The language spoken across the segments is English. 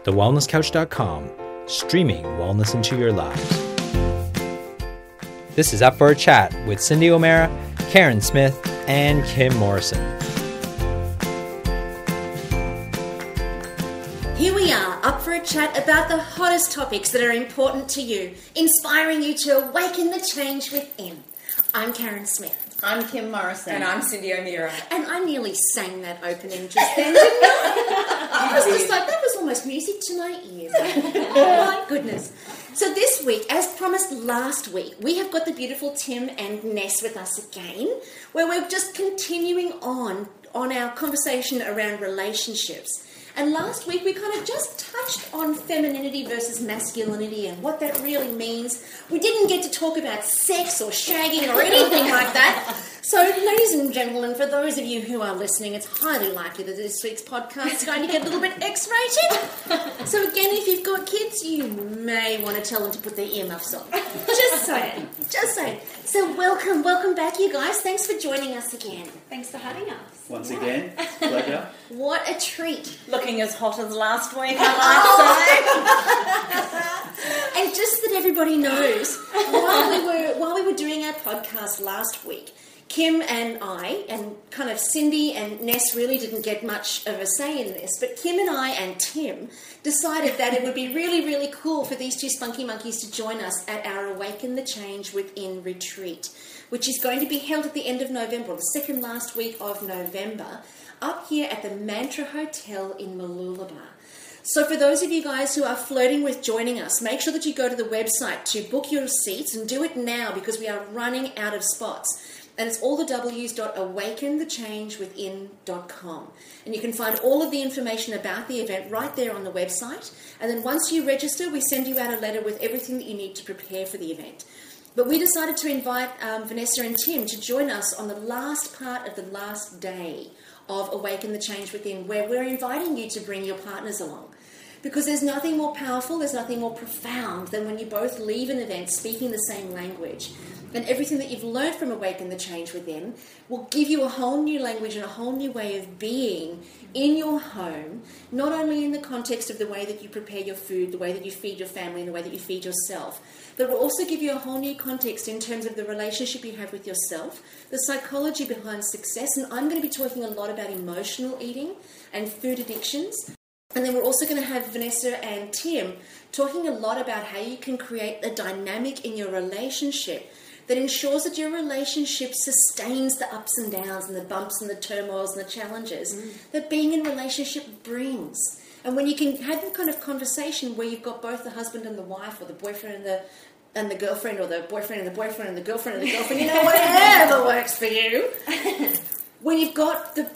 thewellnesscouch.com, streaming wellness into your lives. This is Up for a Chat with Cindy O'Mara, Karen Smith, and Kim Morrison. Here we are, up for a chat about the hottest topics that are important to you, inspiring you to awaken the change within. I'm Karen Smith. I'm Kim Morrison. And I'm Cindy O'Meara. And I nearly sang that opening just then, didn't I? I was just like, that was almost music to my ears. Oh my goodness. So this week, as promised last week, we have got the beautiful Tim and Ness with us again, where we're just continuing on our conversation around relationships. And last week we kind of just touched on femininity versus masculinity and what that really means. We didn't get to talk about sex or shagging or anything like that. So, ladies and gentlemen, for those of you who are listening, it's highly likely that this week's podcast is going to get a little bit X-rated. So again, if you've got kids, you may want to tell them to put their earmuffs on. Just saying. Just saying. So welcome back, you guys. Thanks for joining us again. Thanks for having us. Once again, pleasure. What a treat. Looking as hot as last week, I might say. And just that everybody knows, while we were doing our podcast last week, Kim and I, and kind of Cindy and Ness really didn't get much of a say in this, but Kim and I and Tim decided that it would be really, really cool for these two spunky monkeys to join us at our Awaken the Change Within retreat, which is going to be held at the end of November, the second last week of November, up here at the Mantra Hotel in Mooloolaba. So for those of you guys who are flirting with joining us, make sure that you go to the website to book your seats, and do it now because we are running out of spots. And it's all the www.awakenthechangewithin.com. And you can find all of the information about the event right there on the website. And then once you register, we send you out a letter with everything that you need to prepare for the event. But we decided to invite Vanessa and Tim to join us on the last part of the last day of Awaken the Change Within, where we're inviting you to bring your partners along. Because there's nothing more powerful, there's nothing more profound than when you both leave an event speaking the same language. And everything that you've learned from Awaken the Change Within will give you a whole new language and a whole new way of being in your home, not only in the context of the way that you prepare your food, the way that you feed your family, and the way that you feed yourself, but it will also give you a whole new context in terms of the relationship you have with yourself, the psychology behind success, and I'm going to be talking a lot about emotional eating and food addictions. And then we're also going to have Vanessa and Tim talking a lot about how you can create a dynamic in your relationship that ensures that your relationship sustains the ups and downs and the bumps and the turmoils and the challenges that being in a relationship brings. And when you can have the kind of conversation where you've got both the husband and the wife, or the boyfriend and the girlfriend, or the boyfriend and the boyfriend and the girlfriend and the girlfriend, you know, whatever works for you. When you've got the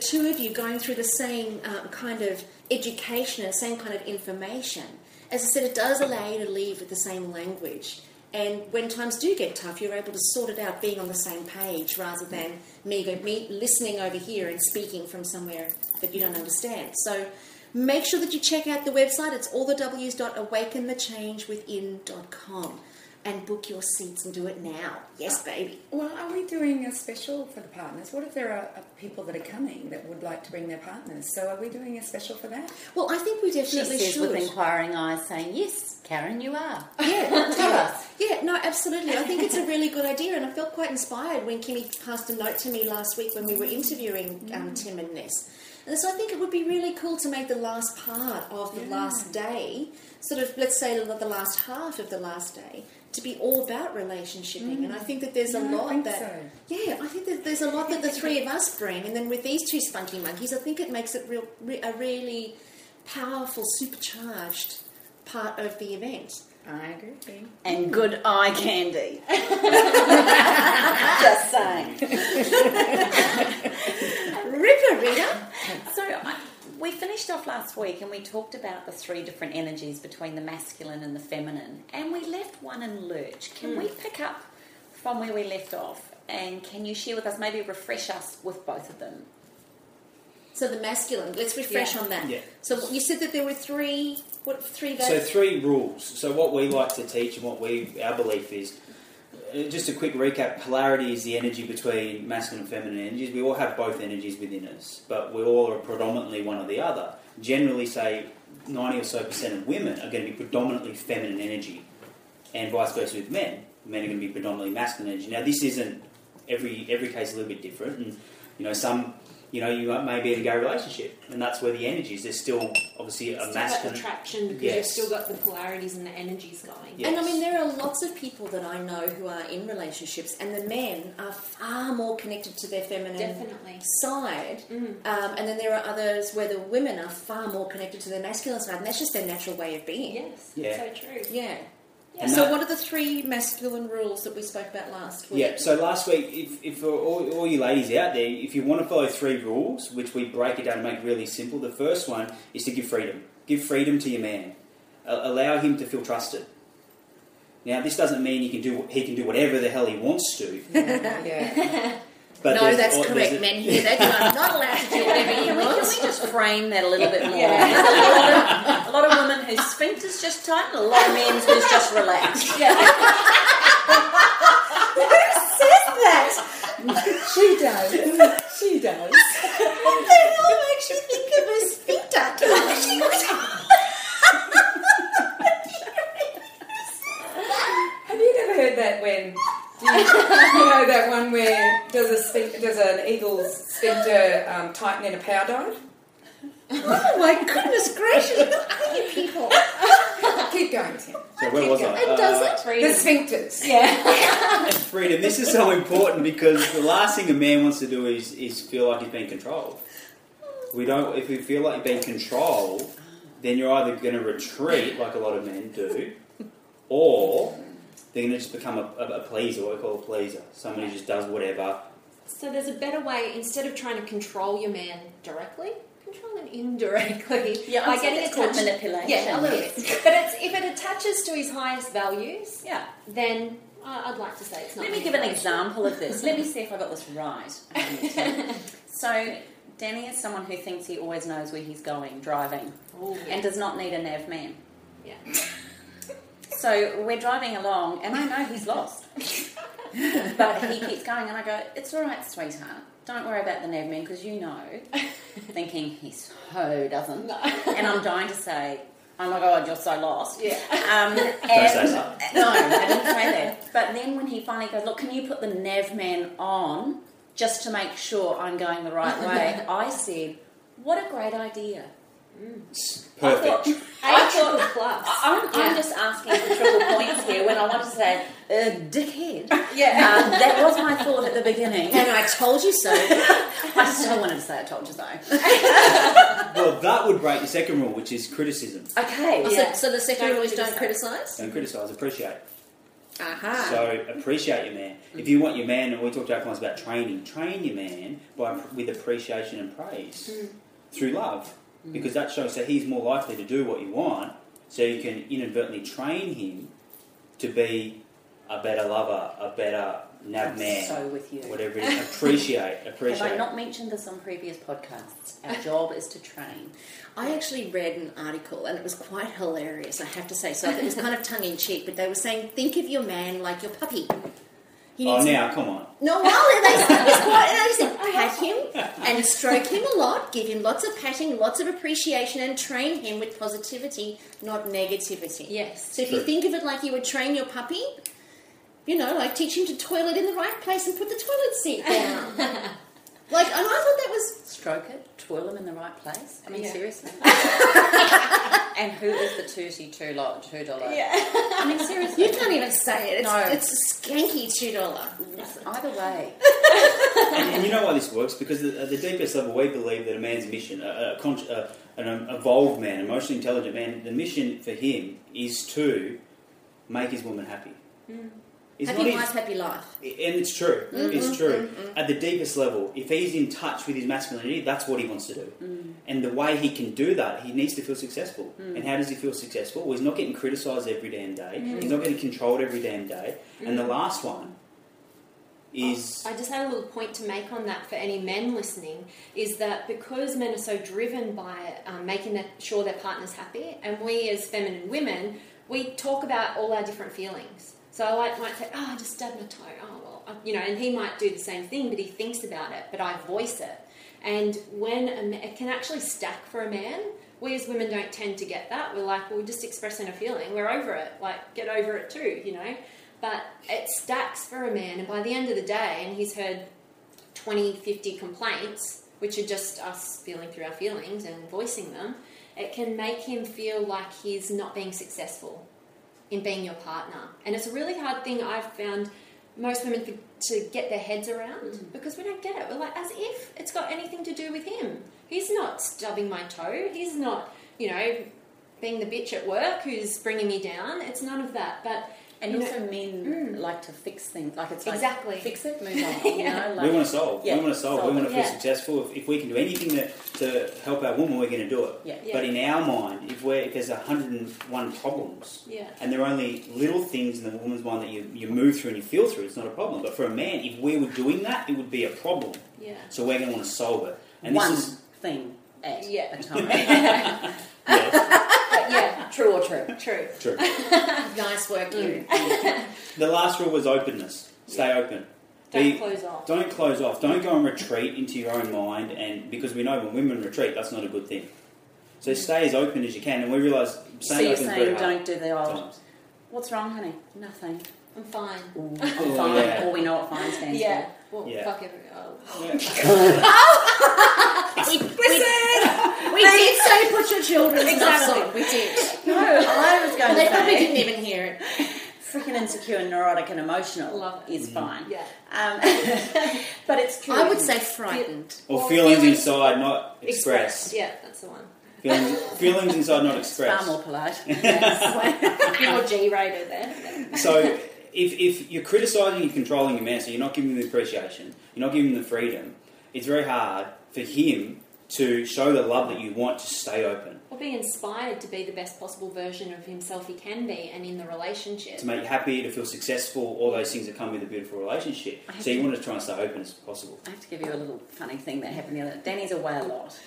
two of you going through the same kind of education and same kind of information, as I said, it does allow you to leave with the same language. And when times do get tough, you're able to sort it out being on the same page rather than me listening over here and speaking from somewhere that you don't understand. So make sure that you check out the website. It's all the www.awakenthechangewithin.com. And book your seats and do it now. Yes, baby. Well, are we doing a special for the partners? What if there are people that are coming that would like to bring their partners? So are we doing a special for that? Well, I think we definitely should. She says with inquiring eyes saying, yes, Karen, you are. Yeah, tell us. Yeah, no, absolutely. I think it's a really good idea, and I felt quite inspired when Kimmy passed a note to me last week when we were interviewing Tim and Ness. And so I think it would be really cool to make the last part of the last day, sort of, let's say the last half of the last day, to be all about relationshiping. And I think that there's a lot I think that there's a lot that the three of us bring, and then with these two spunky monkeys, I think it makes it a really powerful, supercharged part of the event. I agree. And good eye candy. Just saying. Ripper, Rita. So we finished off last week and we talked about the three different energies between the masculine and the feminine, and we left one in lurch. Can we pick up from where we left off, and can you share with us, maybe refresh us with both of them? So the masculine, let's refresh on that. Yeah. So you said that there were three days? So 3 rules. So what we like to teach and what our belief is, just a quick recap, polarity is the energy between masculine and feminine energies. We all have both energies within us, but we all are predominantly one or the other. Generally say 90 or so % of women are going to be predominantly feminine energy, and vice versa with men. Men are going to be predominantly masculine energy. Now, this isn't every case a little bit different, and you may be in a gay relationship, and that's where the energy is. There's still obviously a masculine attraction because you've still got the polarities and the energies going. Yes. And I mean, there are lots of people that I know who are in relationships, and the men are far more connected to their feminine side. And then there are others where the women are far more connected to their masculine side, and that's just their natural way of being. Yes, Yeah. so true. Yeah. And So what are the 3 masculine rules that we spoke about last week? Yeah, so last week, if for all you ladies out there, if you want to follow 3 rules, which we break it down and make really simple, the first one is to give freedom. Give freedom to your man. Allow him to feel trusted. Now, this doesn't mean he can do whatever the hell he wants to. Yeah. But No, that's correct, men here. That you are not allowed to do whatever you Can want. we just frame that a little bit more? There's a lot of women whose sphincter's just tight and a lot of men's who's just relaxed. Who says that? She does. She does. What the hell makes you think of a sphincter? Have you never heard that when... you know that one where does an eagle's sphincter tighten in a power dive? Oh my goodness gracious, who are you people? Keep going, Tim. So where was I? And does it? The sphincters. And freedom. This is so important because the last thing a man wants to do is feel like he's being controlled. If we feel like you're being controlled, then you're either going to retreat, like a lot of men do, or they're going to just become a pleaser, what we call a pleaser. Someone who just does whatever. So there's a better way, instead of trying to control your man directly, control him indirectly. Yeah, by I'd say getting it's called attached. manipulation. Yeah, a little bit. But if it attaches to his highest values, Yeah. then I'd like to say it's not. Let me give an example of this. Let me see if I got this right. So, Danny is someone who thinks he always knows where he's going, driving, and does not need a nav man. Yeah. So we're driving along, and I know he's lost. But he keeps going, and I go, it's all right, sweetheart. Don't worry about the nav man, because you know, thinking he so doesn't. No. And I'm dying to say, oh my God, you're so lost. Yeah. And say so. No, I didn't say that. But then when he finally goes, look, can you put the nav man on just to make sure I'm going the right way? I said, what a great idea. Perfect. I thought, plus. I'm just asking for triple points here when I want to say, dickhead. Yeah. That was my thought at the beginning. And I told you so. I still wanted to say I told you so. Well, that would break the second rule, which is criticism. Okay. So, so the second Don't rule is don't criticise. criticise? Don't criticise, appreciate. Aha. So appreciate your man. If you want your man, and we talked about training, train your man with appreciation and praise through love. Because that shows that he's more likely to do what you want, so you can inadvertently train him to be a better lover, a better nav man. So with you. Whatever it is. Appreciate. Have I not mentioned this on previous podcasts? Our job is to train. I actually read an article, and it was quite hilarious, I have to say. So it was kind of tongue-in-cheek, but they were saying, think of your man like your puppy. Oh, now, come on. No, well, they said pat him and stroke him a lot, give him lots of patting, lots of appreciation, and train him with positivity, not negativity. Yes. So if you think of it like you would train your puppy, you know, like teach him to toilet in the right place and put the toilet seat down. Like, and I thought that was... Stroke it, twirl him in the right place. I mean, Yeah. seriously. And who is the $2 $2? Yeah. I mean, seriously. You can't even say it. It's, No. it's a skanky $2. Either way. And you know why this works? Because at the deepest level, we believe that a man's mission, an evolved man, emotionally intelligent man, the mission for him is to make his woman happy. It's Happy not wife, happy life. And it's true. It's true. At the deepest level, if he's in touch with his masculinity, that's what he wants to do. And the way he can do that, he needs to feel successful. And how does he feel successful? Well, he's not getting criticised every damn day. He's not getting controlled every damn day. And the last one is... I just had a little point to make on that for any men listening, is that because men are so driven by making sure their partner's happy, and we as feminine women, we talk about all our different feelings. So I might say, oh, I just stabbed my toe. Oh, well, and he might do the same thing, but he thinks about it, but I voice it. And when it can actually stack for a man. We as women don't tend to get that. We're like, well, we're just expressing a feeling. We're over it. Like, get over it too, you know. But it stacks for a man, and by the end of the day, and he's heard 20, 50 complaints, which are just us feeling through our feelings and voicing them, it can make him feel like he's not being successful in being your partner. And it's a really hard thing I've found most women to get their heads around, because we don't get it. We're like, as if it's got anything to do with him. He's not stubbing my toe. He's not, you know, being the bitch at work who's bringing me down. It's none of that. But and also men like to fix things. Like, it's like, exactly. fix it, move on. You know, like, we want to solve. Yeah, we want to solve. We want to feel Yeah. successful. If we can do anything to help our woman, we're going to do it. Yeah. Yeah. But in our mind, if there's 101 problems, Yeah. and there are only little things in the woman's mind that you move through and you feel through, it's not a problem. But for a man, if we were doing that, it would be a problem. Yeah. So we're going to want to solve it. And one this is thing at Yeah. a time. yeah, But yeah, True or true? true. true. Nice work, you. The last rule was openness. Stay open. Don't close off. Don't close off. Don't go and retreat into your own mind, and because we know when women retreat, that's not a good thing. So stay as open as you can, and we realise So staying you're open is very saying hard. don't do the old, Sometimes. what's wrong, honey? Nothing. I'm fine. I'm Oh, fine. yeah. Or we know what fine stands Yeah. Well, Yeah. fuck everything. We did say put your children's nuts Exactly. on. We did. for. No, I was going They to probably say didn't even hear it. freaking insecure, neurotic and emotional Love it. is fine. Yeah. But it's true. I would say frightened. Or Or feelings feelings inside not expressed. Yeah, that's the one. Feelings inside not far expressed. more polite. More G-rated there. So if you're criticising and controlling your man, so you're not giving him the appreciation, you're not giving him the freedom, it's very hard for him to show the love that you want to stay open. Or be inspired to be the best possible version of himself he can be, and in the relationship. To make you happy, to feel successful, all those things that come with a beautiful relationship. So you want to try and stay open as possible. I have to give you a little funny thing that happened the other day. Danny's away a lot.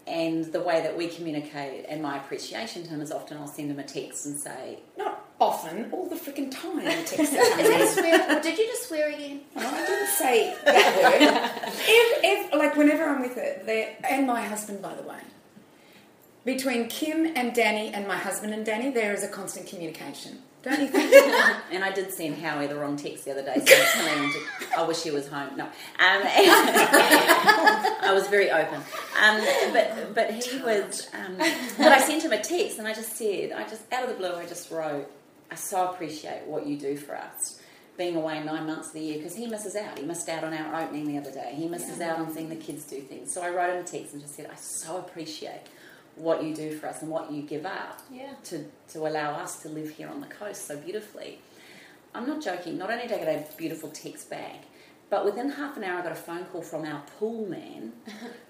And the way that we communicate and my appreciation to him is often I'll send him a text and say, Not often, all the freaking time. I text it to Is me. that a swear? Or did you just swear again? No, I didn't say that word. Like whenever I'm with her, and my husband, by the way, between Kim and Danny and my husband and Danny, there is a constant communication. Don't you think? and I did send Howie the wrong text the other day, so I'm telling him I wish he was home. No. I was very open. But he was, but I sent him a text and I just said, out of the blue, I just wrote, I so appreciate what you do for us. Being away 9 months of the year, because he misses out. He missed out on our opening the other day. He misses out on seeing the kids do things. So I wrote him a text and just said, I so appreciate what you do for us and what you give up to allow us to live here on the coast so beautifully. I'm not joking. Not only did I get a beautiful text back, but within half an hour I got a phone call from our pool man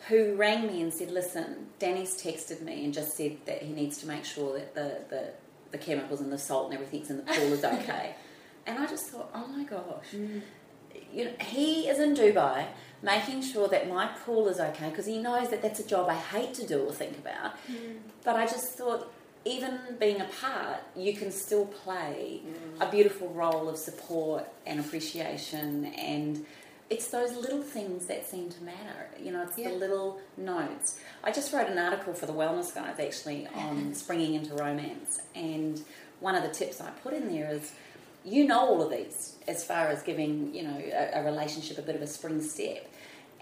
who rang me and said, listen, Danny's texted me and just said that he needs to make sure that the chemicals and the salt and everything's in the pool is okay. And I just thought, oh my gosh. You know, he is in Dubai making sure that my pool is okay, because he knows that that's a job I hate to do or think about. But I just thought, even being apart, you can still play a beautiful role of support and appreciation, and it's those little things that seem to matter. You know, it's the little notes. I just wrote an article for the Wellness Guys, actually, on springing into romance, and one of the tips I put in there is, you know all of these as far as giving, you know, a relationship a bit of a spring step.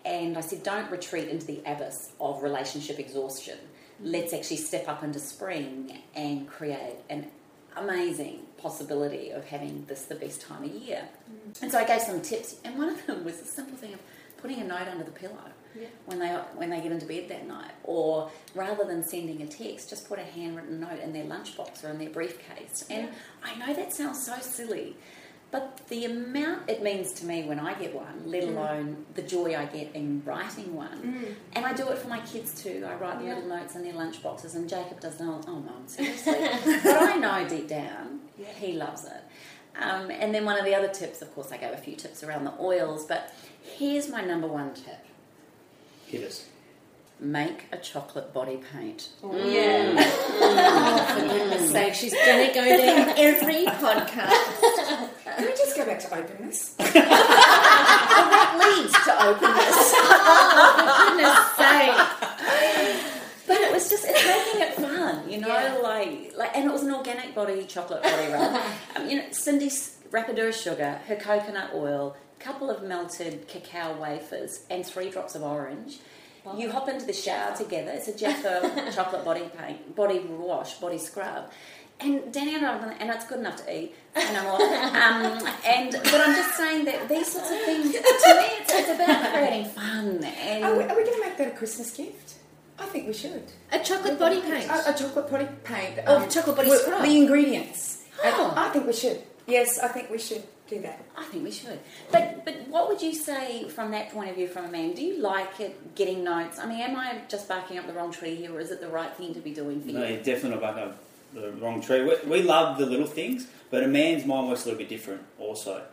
And I said, don't retreat into the abyss of relationship exhaustion. Let's actually step up into spring and create an amazing possibility of having this the best time of year. And so I gave some tips, and one of them was the simple thing of putting a note under the pillow when they get into bed that night. Or rather than sending a text, just put a handwritten note in their lunchbox or in their briefcase. And I know that sounds so silly, but the amount it means to me when I get one, let alone the joy I get in writing one. And I do it for my kids too. I write little notes in their lunchboxes, and Jacob does not. Oh, Mum, seriously. But I know deep down he loves it. And then one of the other tips, of course, I gave a few tips around the oils, but here's my number one tip. Hit us. Make a chocolate body paint. Oh, for goodness sake, she's going to go down every podcast. Can we just go back to openness? leads to openness. Oh, for goodness sake. But it was just, it's making it fun, you know, like, and it was an organic chocolate body rub. You know, Cindy's Rapadura sugar, her coconut oil, a couple of melted cacao wafers, and 3 drops of orange. Wow. You hop into the shower together. It's a Jaffa chocolate body paint, body wash, body scrub. And Danny and I, and it's good enough to eat, and I'm all, but I'm just saying that these sorts of things, to me, it's about creating fun. And are we going to make that a Christmas gift? I think we should. A chocolate body paint. A chocolate body paint. Chocolate body scrub. The ingredients. Oh. I think we should. Yes, I think we should do that. I think we should. But what would you say from that point of view from a man? Do you like it, getting notes? I mean, am I just barking up the wrong tree here, or is it the right thing to be doing for you? No, you're definitely not barking up the wrong tree. We love the little things, but a man's mind works a little bit different also.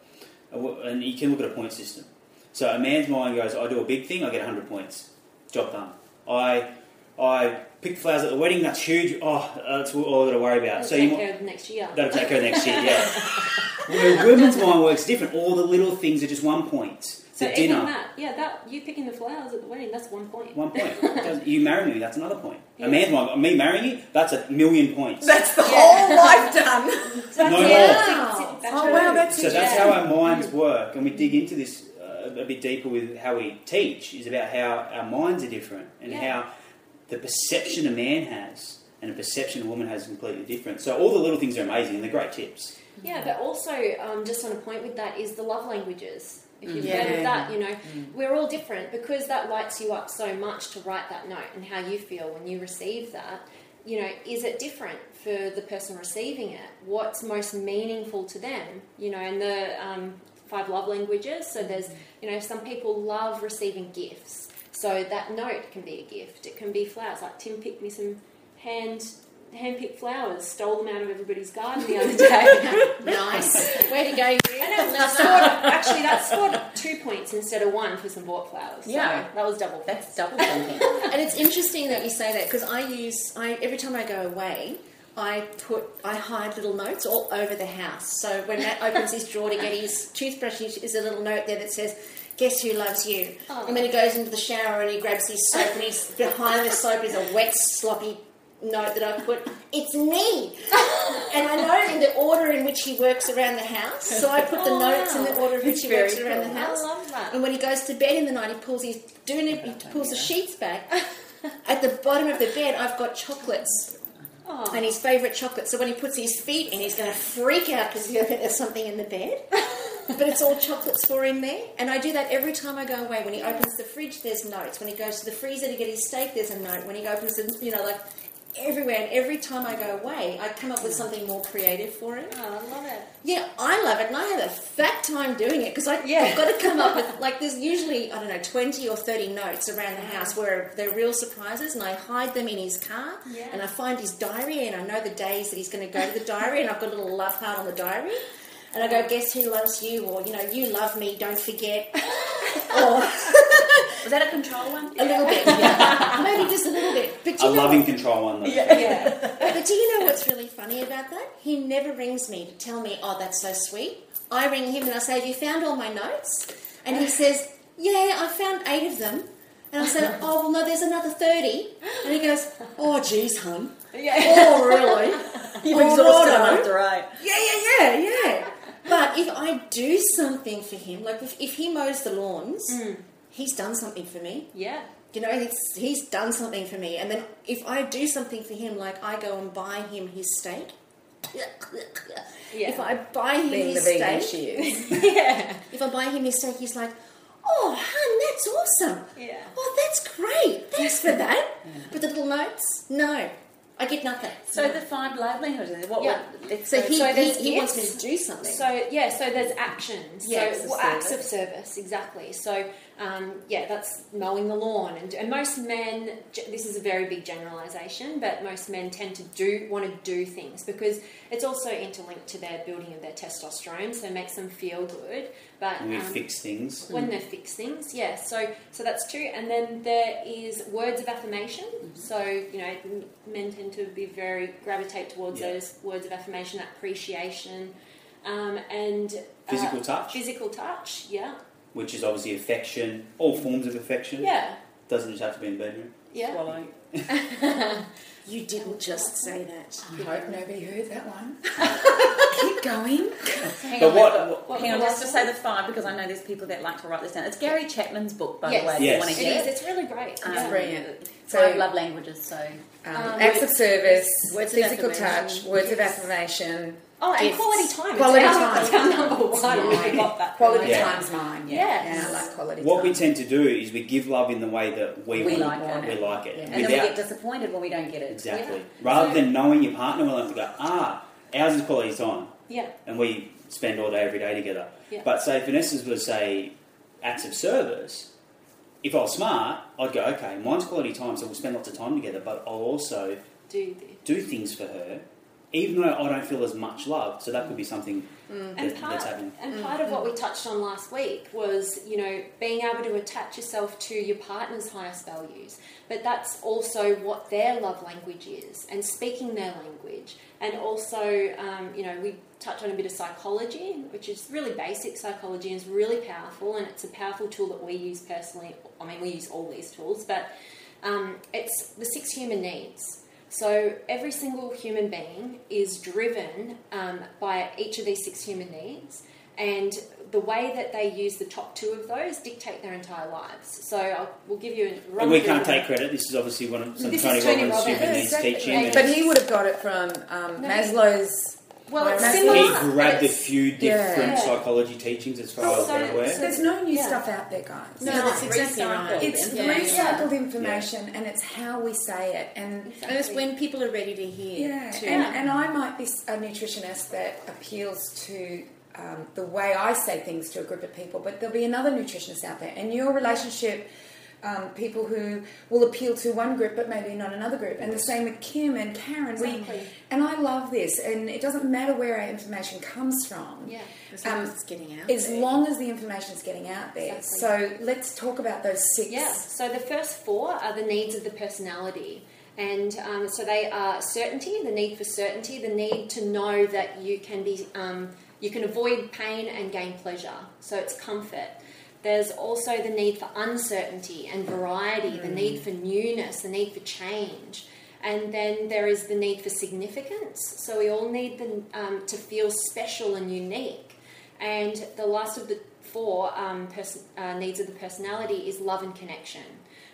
And you can look at a point system. So a man's mind goes, I do a big thing, I get 100 points. Job done. I pick flowers at the wedding, that's huge. Oh, that's all I've got to worry about. That'll take care of next year. That'll take care of next year, yeah. Where women's mind works different. All the little things are just 1 point. So the dinner. even that, you picking the flowers at the wedding, that's 1 point. 1 point. You marry me, that's another point. Yeah. A man's mind, me marrying you, that's 1,000,000 points. That's the whole life done. No more. Oh, wow, that's So that's how our minds work, and we dig into this a bit deeper with how we teach, is about how our minds are different, and how the perception a man has and the perception a woman has is completely different. So all the little things are amazing, and they're great tips. Yeah, but also, just on a point with that, is the love languages. If you've heard of that, you know, we're all different, because that lights you up so much to write that note and how you feel when you receive that. You know, is it different for the person receiving it? What's most meaningful to them? You know, and the 5 love languages. So there's, you know, some people love receiving gifts. So that note can be a gift. It can be flowers. Like Tim picked me some hand-picked flowers, stole them out of everybody's garden the other day. Nice. Way to go, you. That scored 2 points instead of 1 for some bought flowers. Yeah. So that was double. That's double something. And it's interesting that you say that, because every time I go away, I hide little notes all over the house. So when Matt opens his drawer to get his toothbrush, there's a little note there that says, "Guess who loves you?" Oh. And then he goes into the shower and he grabs his soap, and he's behind the soap is a wet, sloppy note that I put, "It's me." And I know in the order in which he works around the house, so I put the notes in the order in which he works around the house. I love that. And when he goes to bed in the night, he pulls the sheets back. At the bottom of the bed, I've got chocolates. Oh. And his favourite chocolate. So when he puts his feet in, he's going to freak out because he's going to think there's something in the bed. But it's all chocolates for him there. And I do that every time I go away. When he opens the fridge, there's notes. When he goes to the freezer to get his steak, there's a note. When he opens the, like everywhere. And every time I go away, I come up with something more creative for him. Oh, I love it. Yeah, I love it. And I have a fat time doing it, because I've got to come up with, there's usually, 20 or 30 notes around the house where they're real surprises, and I hide them in his car, and I find his diary, and I know the days that he's going to go to the diary, and I've got a little love heart on the diary. And I go, "Guess who loves you?" Or, "You love me, don't forget." Or Was that a control one? A little bit, yeah. Maybe just a little bit. But A loving control one, though. Yeah. But do you know what's really funny about that? He never rings me to tell me, "Oh, that's so sweet." I ring him and I say, "Have you found all my notes?" And he says, "Yeah, I found 8 of them." And I said, "Oh, well, no, there's another 30. And he goes, "Oh, geez, hun." Yeah. "Oh, really?" You've exhausted him after 8. Yeah. But if I do something for him, like if he mows the lawns, he's done something for me. Yeah. He's done something for me. And then if I do something for him, like I go and buy him his steak. If I buy him his steak, she is. If I buy him his steak, he's like, "Oh, hun, that's awesome. Yeah. Oh, that's great. Thanks for that." But the little notes, no. I get nothing. So the 5 love languages. So he wants me to do something. So there's actions. Yeah, so acts of service, exactly. So that's mowing the lawn, and most men. This is a very big generalisation, but most men tend to want to do things because it's also interlinked to their building of their testosterone, so it makes them feel good. But when we fix things. When they fix things, yeah. So that's true. And then there is words of affirmation. So men tend to be gravitate towards those words of affirmation, appreciation, and physical touch. Physical touch, yeah. which is obviously affection, all forms of affection. Yeah. Doesn't just have to be in the bedroom. Yeah. Swallow. You didn't just say that. I hope nobody heard that one. Keep going. Hang But on, hang on, just to say the 5, because I know there's people that like to write this down. It's Gary Chapman's book, by the way, if Yes. you want to It get is. it. It's really great. It's brilliant. So, 5 love languages, so... Acts of service, Words of physical affirmation. touch, words of affirmation. Oh, and Gifts. quality time. Quality It's time. our number one. Mine. We got that. Quality Yeah. time's mine. Yes. Yeah, I like quality What time. we tend to do is we give love in the way that we like it. We like it. Yeah. And then we get disappointed when we don't get it. Exactly. Yeah. Rather than knowing your partner, we'll have to go, ours is quality time. Yeah. And we spend all day, every day together. Yeah. But say Vanessa's was, say, acts of service, if I was smart, I'd go, okay, mine's quality time, so we'll spend lots of time together, but I'll also do things for her, even though I don't feel as much love. So that could be something that's happening. And part of what we touched on last week was, being able to attach yourself to your partner's highest values. But that's also what their love language is, and speaking their language. And also, we touch on a bit of psychology, which is really basic psychology and is really powerful, and it's a powerful tool that we use personally. I mean, we use all these tools, but it's the 6 human needs. So every single human being is driven by each of these 6 human needs, and the way that they use the top 2 of those dictate their entire lives. So we'll give you a run. And we can't take credit. This is obviously one of This Tony is Tony Robbins' human Robbins. needs Exactly. teaching. But he would have got it from Maslow's... Well, it's Maslow. similar. He grabbed a It's- few different Yeah. psychology teachings as far as I'm aware. There's no new Yeah. stuff out there, guys. No, that's exactly right. It's Yeah. recycled information, and it's how we say it. And And it's when people are ready to hear. yeah, too. and I might be a nutritionist that appeals to the way I say things to a group of people, but there'll be another nutritionist out there, and your relationship. People who will appeal to one group but maybe not another group, and the same with Kim and Karen. Exactly. And I love this, and it doesn't matter where our information comes from. Yeah. As long as it's getting out As there. long as the information is getting out there. Exactly. So let's talk about those 6. Yeah, so the first 4 are the needs of the personality. And so they are certainty, the need for certainty, the need to know that you can avoid pain and gain pleasure. So it's comfort. There's also the need for uncertainty and variety, the need for newness, the need for change. And then there is the need for significance. So we all need to feel special and unique. And the last of the 4 needs of the personality is love and connection,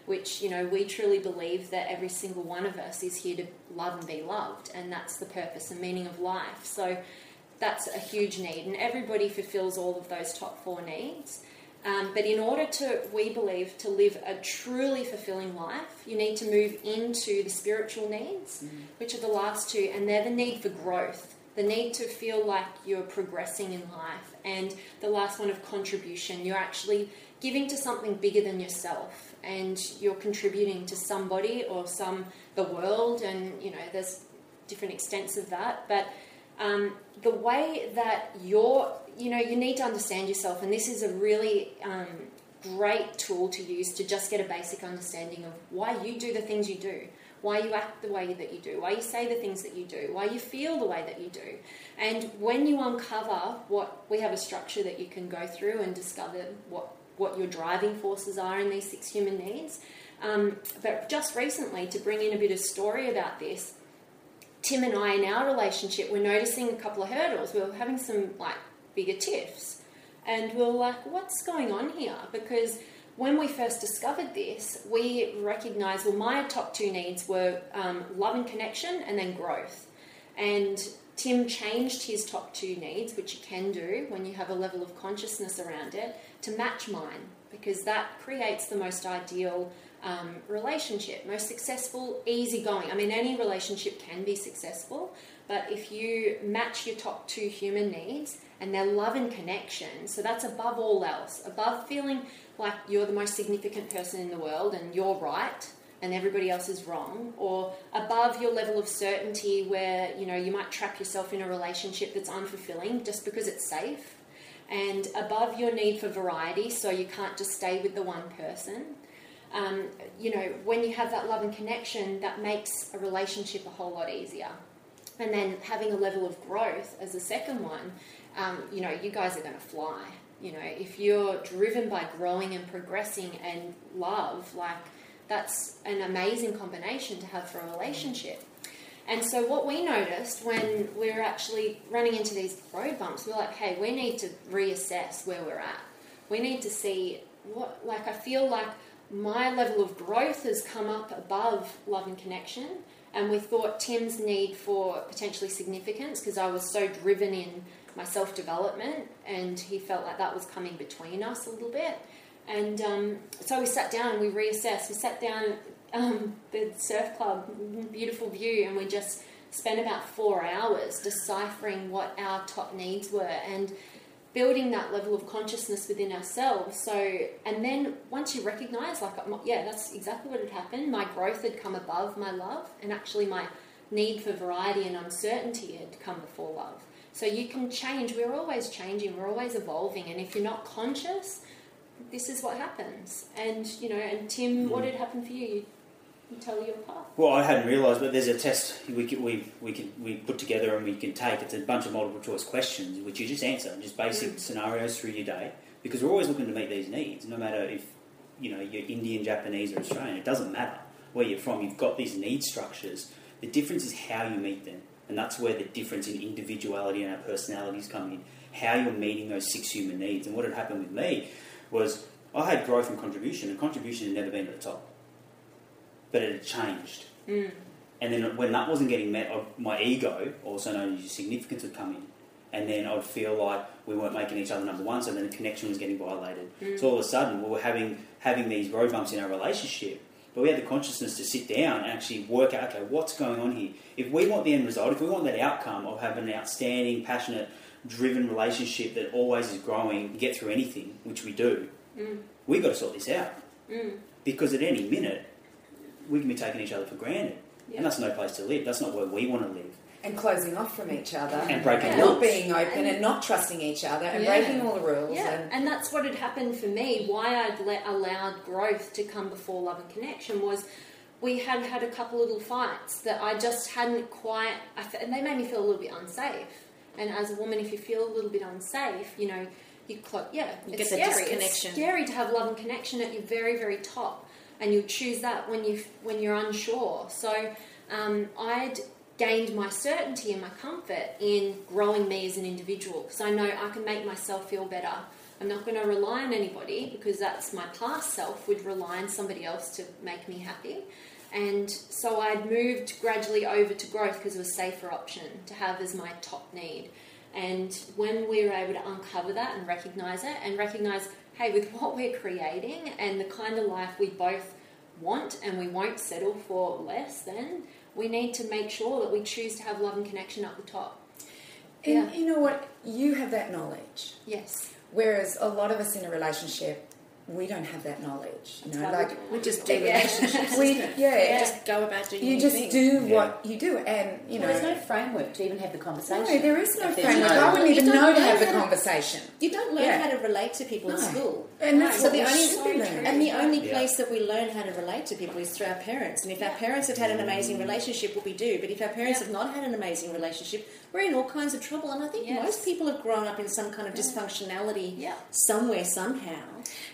which, we truly believe that every single one of us is here to love and be loved. And that's the purpose and meaning of life. So that's a huge need. And everybody fulfills all of those top 4 needs. But in order we believe, to live a truly fulfilling life, you need to move into the spiritual needs, which are the last 2, and they're the need for growth, the need to feel like you're progressing in life, and the last one of contribution. You're actually giving to something bigger than yourself, and you're contributing to somebody or the world, and there's different extents of that. But the way that you need to understand yourself, and this is a really great tool to use to just get a basic understanding of why you do the things you do, why you act the way that you do, why you say the things that you do, why you feel the way that you do. And when you uncover we have a structure that you can go through and discover what your driving forces are in these 6 human needs. But just recently, to bring in a bit of story about this, Tim and I, in our relationship, were noticing a couple of hurdles. We were having some bigger tiffs, and we were like, what's going on here? Because when we first discovered this, we recognised, my top 2 needs were love and connection, and then growth. And Tim changed his top 2 needs, which you can do when you have a level of consciousness around it, to match mine, because that creates the most ideal relationship, most successful, easygoing. I mean, any relationship can be successful, but if you match your top 2 human needs, and they're love and connection, so that's above all else, above feeling like you're the most significant person in the world and you're right and everybody else is wrong, or above your level of certainty where you might trap yourself in a relationship that's unfulfilling just because it's safe, and above your need for variety, so you can't just stay with the one person. When you have that love and connection, that makes a relationship a whole lot easier. And then having a level of growth as the second one, you guys are going to fly. You know, if you're driven by growing and progressing and love, like that's an amazing combination to have for a relationship. And so what we noticed when we were actually running into these road bumps, we were like, hey, we need to reassess where we're at. We need to see what, like, I feel like my level of growth has come up above love and connection. And we thought Tim's need for potentially significance, because I was so driven in my self-development, and he felt like that was coming between us a little bit. And so we sat down and we reassessed. We sat down at the surf club, beautiful view, and we just spent about 4 hours deciphering what our top needs were and building that level of consciousness within ourselves. So, and then once you recognise, like, yeah, that's exactly what had happened. My growth had come above my love, and actually my need for variety and uncertainty had come before love. So you can change. We're always changing. We're always evolving. And if you're not conscious, this is what happens. And, you know, and Tim, what had happened for you? You tell your part. Well, I hadn't realised, but there's a test we put together and we can take. It's a bunch of multiple choice questions which you just answer, just basic scenarios through your day, because we're always looking to meet these needs, no matter if, you know, you're Indian, Japanese or Australian. It doesn't matter where you're from. You've got these need structures. The difference is how you meet them, and that's where the difference in individuality and our personalities come in. How you're meeting those 6 human needs. And what had happened with me was I had growth and contribution had never been at the top. But it had changed. And then when that wasn't getting met, my ego, also known as significance, would come in. And then I'd feel like we weren't making each other number one, so then the connection was getting violated. So all of a sudden, we were having these road bumps in our relationship, but we had the consciousness to sit down and actually work out, okay, what's going on here? If we want the end result, if we want that outcome of having an outstanding, passionate, driven relationship that always is growing, get through anything, which we do, we've got to sort this out. Because at any minute, we can be taking each other for granted. And that's no place to live. That's not where we want to live. And closing off from each other. And breaking and rules. not being open and not trusting each other and breaking all the rules. Yeah, and that's what had happened for me. Why I'd allowed growth to come before love and connection was we had had a couple little fights that I just hadn't quite... And they made me feel a little bit unsafe. And as a woman, if you feel a little bit unsafe, you know, you get the scary. disconnection. It's scary to have love and connection at your very, very top. And you choose that when you're unsure. So I'd gained my certainty and my comfort in growing me as an individual, because I know I can make myself feel better. I'm not going to rely on anybody, because that's my past self would rely on somebody else to make me happy. And so I'd moved gradually over to growth because it was a safer option to have as my top need. And when we were able to uncover that and recognise it, and recognise, hey, with what we're creating and the kind of life we both want and we won't settle for less than, we need to make sure that we choose to have love and connection up the top. And you know what? You have that knowledge. Yes. Whereas a lot of us in a relationship, we don't have that knowledge. You know, like we just do relationships. Just go about doing you just do what you do, and you know. There's no framework to even have the conversation. No, there is no If there's framework. no- I wouldn't even You don't know to know have the how to- conversation. You don't learn how to relate to people No. at school. And that's So what the we only should be learning. and the only place that we learn how to relate to people is through our parents. And if our parents have had an amazing relationship, well, we do. But if our parents have not had an amazing relationship, we're in all kinds of trouble. And I think most people have grown up in some kind of dysfunctionality somewhere, somehow.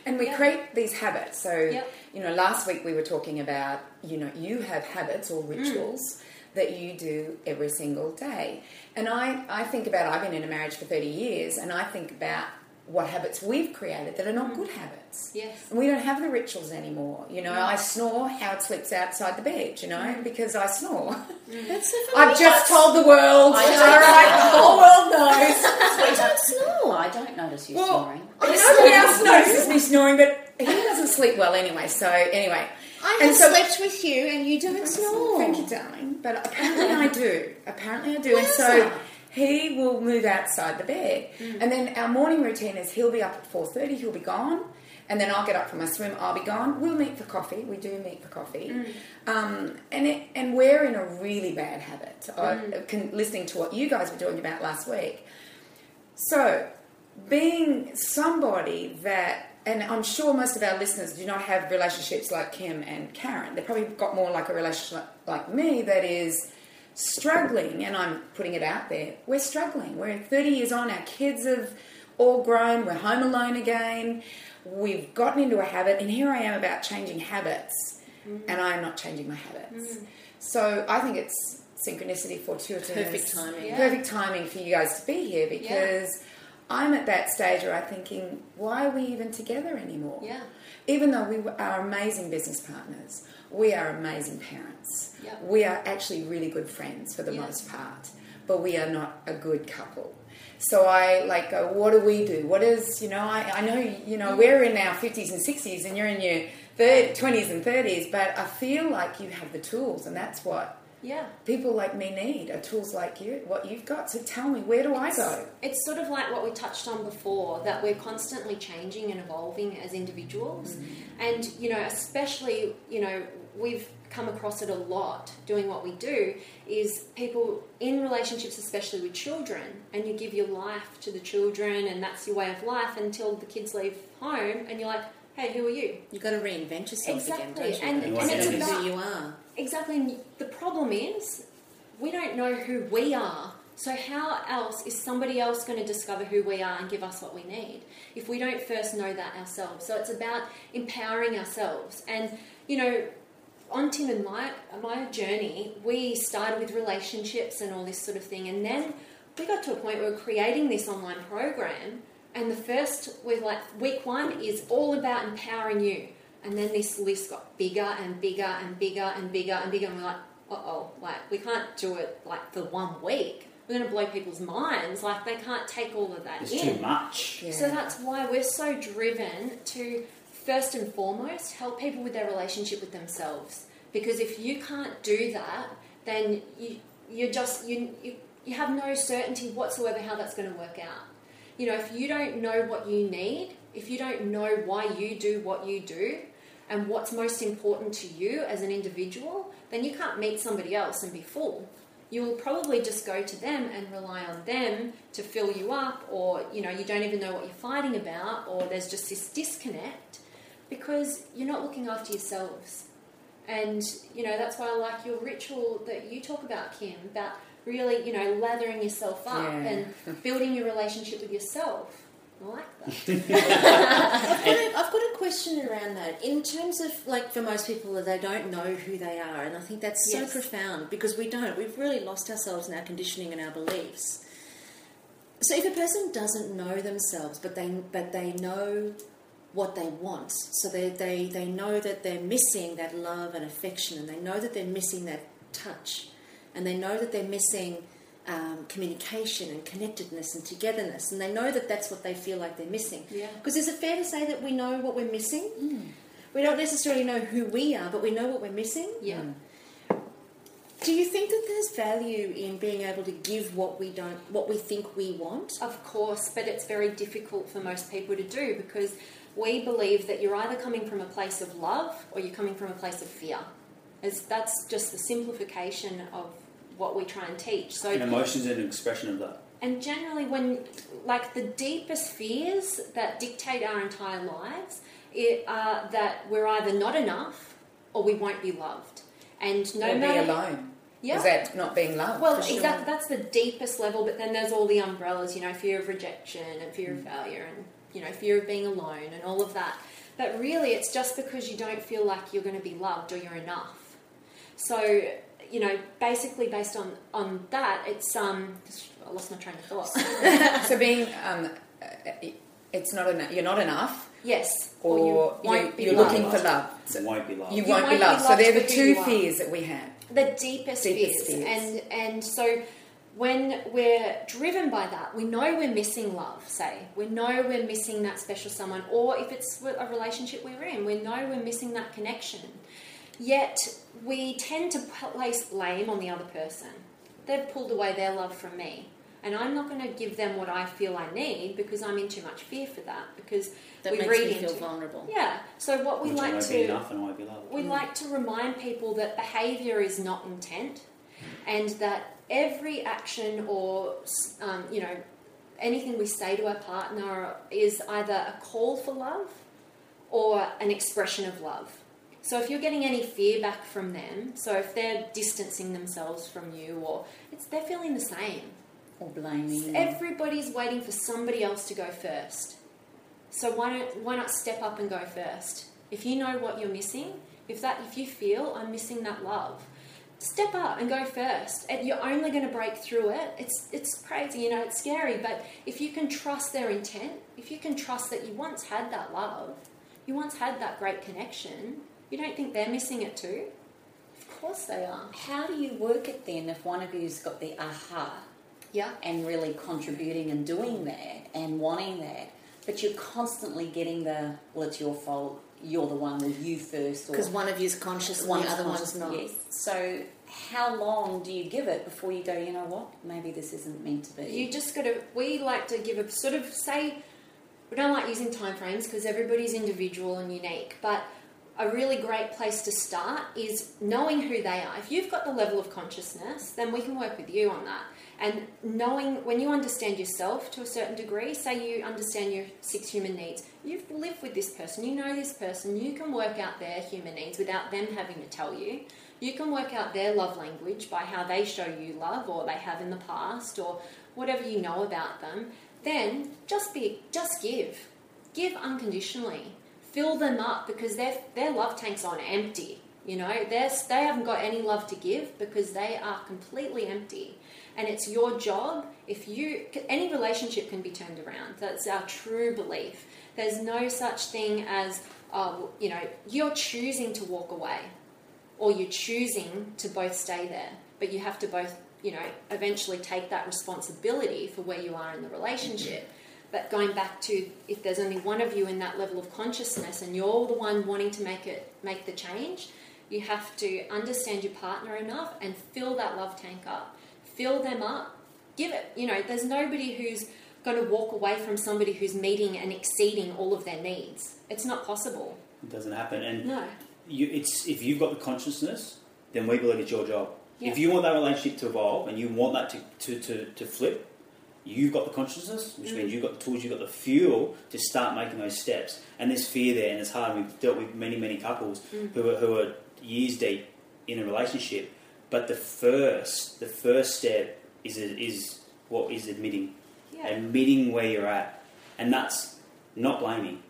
And we create these habits. So, you know, last week we were talking about, you know, you have habits or rituals that you do every single day. And I think about, I've been in a marriage for 30 years, and I think about what habits we've created that are not good habits. Yes. And we don't have the rituals anymore. You know, I snore, Howard sleeps outside the bed, you know, because I snore. That's so funny. I've just told the world. All right, the whole world knows. I don't snore. I don't notice you snoring. Nobody else notices me snoring, but he doesn't sleep well anyway. So anyway, I have slept with you and you don't snore. Thank you, darling. But apparently I do. And so he will move outside the bed, and then our morning routine is he'll be up at 4:30. He'll be gone, and then I'll get up from my swim. I'll be gone. We'll meet for coffee. We do meet for coffee, and we're in a really bad habit. Listening to what you guys were doing about last week. So, being somebody that, and I'm sure most of our listeners do not have relationships like Kim and Karen. They've probably got more like a relationship like me that is struggling, and I'm putting it out there. We're struggling. We're 30 years on. Our kids have all grown. We're home alone again. We've gotten into a habit, and here I am about changing habits, and I'm not changing my habits. So I think it's synchronicity, fortuitous. Perfect timing. Yeah. Perfect timing for you guys to be here, because I'm at that stage where I'm thinking, why are we even together anymore? Yeah. Even though we are amazing business partners, we are amazing parents. Yeah. We are actually really good friends for the most part, but we are not a good couple. So I go, what do we do? What is, I know, we're in our 50s and 60s and you're in your 20s and 30s, but I feel like you have the tools, and that's what people like me need, are tools like you, what you've got. So tell me, where do I go? It's sort of like what we touched on before, that we're constantly changing and evolving as individuals. And, especially, we've come across it a lot doing what we do, is people in relationships, especially with children, and you give your life to the children and that's your way of life until the kids leave home and you're like, hey, who are you? You've got to reinvent yourself again, don't you? And it's it's about who you are. Exactly. And the problem is we don't know who we are. So how else is somebody else going to discover who we are and give us what we need if we don't first know that ourselves? So it's about empowering ourselves. And, on Tim and my journey, we started with relationships and all this sort of thing. And then we got to a point where we were creating this online program. And the first, week 1 is all about empowering you. And then this list got bigger and bigger and bigger and bigger and bigger. And we're like, we can't do it for 1 week. We're going to blow people's minds. They can't take all of that It's in. too much. Yeah. So that's why we're so driven to, first and foremost, help people with their relationship with themselves. Because if you can't do that, then you have no certainty whatsoever how that's going to work out. If you don't know what you need, if you don't know why you do what you do, and what's most important to you as an individual, then you can't meet somebody else and be full. You will probably just go to them and rely on them to fill you up, or, you don't even know what you're fighting about, or there's just this disconnect because you're not looking after yourselves. And, that's why I like your ritual that you talk about, Kim, about really, lathering yourself up and building your relationship with yourself. I like that. I've got a question around that. In terms of, for most people, they don't know who they are, and I think that's so profound, because we don't. We've really lost ourselves in our conditioning and our beliefs. So if a person doesn't know themselves, but they know what they want, so they know that they're missing that love and affection, and they know that they're missing that touch, and they know that they're missing communication and connectedness and togetherness, and they know that that's what they feel like they're missing. Because is it fair to say that we know what we're missing? We don't necessarily know who we are, but we know what we're missing. Do you think that there's value in being able to give what we think we want? Of course, but it's very difficult for most people to do, because we believe that you're either coming from a place of love or you're coming from a place of fear. That's just the simplification of what we try and teach. So, and emotions are an expression of that. And generally, when the deepest fears that dictate our entire lives are that we're either not enough or we won't be loved. And no matter, be alone. Yeah. Is that not being loved? Well, for sure? exactly. That's the deepest level. But then there's all the umbrellas. Fear of rejection and fear of failure, and fear of being alone and all of that. But really, it's just because you don't feel like you're going to be loved or you're enough. So, basically based on that, it's I lost my train of thought. So being it's not enough. You're not enough. Yes. Or you're looking for love. So won't be loved. You won't be loved. So they're the two fears that we have. The deepest fears. And so when we're driven by that, we know we're missing love, say. We know we're missing that special someone. Or if it's a relationship we're in, we know we're missing that connection. Yet we tend to place blame on the other person. They've pulled away their love from me. And I'm not going to give them what I feel I need because I'm in too much fear for that. Because that we makes read me into feel vulnerable. Yeah. So what we Which like won't to be enough and I won't be loved. we like to remind people that behaviour is not intent, and that every action or anything we say to our partner is either a call for love or an expression of love. So if you're getting any fear back from them, so if they're distancing themselves from you, or they're feeling the same, Or blaming. Everybody's waiting for somebody else to go first. So why not step up and go first? If you know what you're missing, if you feel I'm missing that love, step up and go first. And you're only going to break through it. It's crazy, it's scary, but if you can trust their intent, if you can trust that you once had that love, you once had that great connection, you don't think they're missing it too? Of course they are. How do you work it then if one of you's got the aha and really contributing and doing that and wanting that, but you're constantly getting it's your fault, you're the one with you first. Because one of you's conscious and the other one's not. Yes. So how long do you give it before you go, you know what, maybe this isn't meant to be? You just got to, we like to give a sort of, say, we don't like using time frames because everybody's individual and unique, but a really great place to start is knowing who they are. If you've got the level of consciousness, then we can work with you on that. And knowing, when you understand yourself to a certain degree, say you understand your 6 human needs, you've lived with this person, you know this person, you can work out their human needs without them having to tell you. You can work out their love language by how they show you love, or they have in the past, or whatever you know about them. Then just give. Give unconditionally. Fill them up, because their love tank's on empty. They haven't got any love to give because they are completely empty. And it's your job, any relationship can be turned around. That's our true belief. There's no such thing as, you're choosing to walk away, or you're choosing to both stay there. But you have to both, eventually take that responsibility for where you are in the relationship. But going back to, if there's only one of you in that level of consciousness and you're the one wanting to make the change, you have to understand your partner enough and fill that love tank up. Fill them up. Give it, there's nobody who's going to walk away from somebody who's meeting and exceeding all of their needs. It's not possible. It doesn't happen. And no. If you've got the consciousness, then we believe it's your job. Yeah. If you want that relationship to evolve and you want that to flip, you've got the consciousness, which means you've got the tools, you've got the fuel to start making those steps. And there's fear there, and it's hard. We've dealt with many, many couples who are years deep in a relationship, but the first step is admitting, admitting where you're at, and that's not blaming,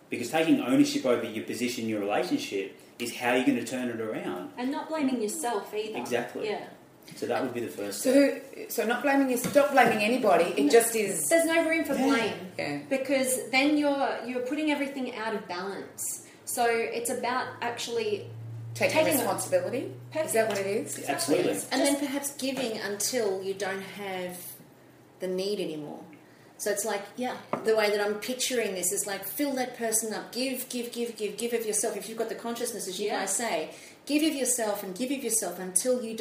because taking ownership over your position in your relationship is how you're going to turn it around, and not blaming yourself either. Exactly. Yeah. So that would be the first step. So not blaming you, stop blaming anybody. It just is. There's no room for blame. Yeah. Because then you're putting everything out of balance. So it's about actually taking responsibility. Perfect. Is that what it is? Yeah, absolutely. And then perhaps giving until you don't have the need anymore. So it's like, the way that I'm picturing this is like, fill that person up, give of yourself. If you've got the consciousness, as you guys say, give of yourself and give of yourself until you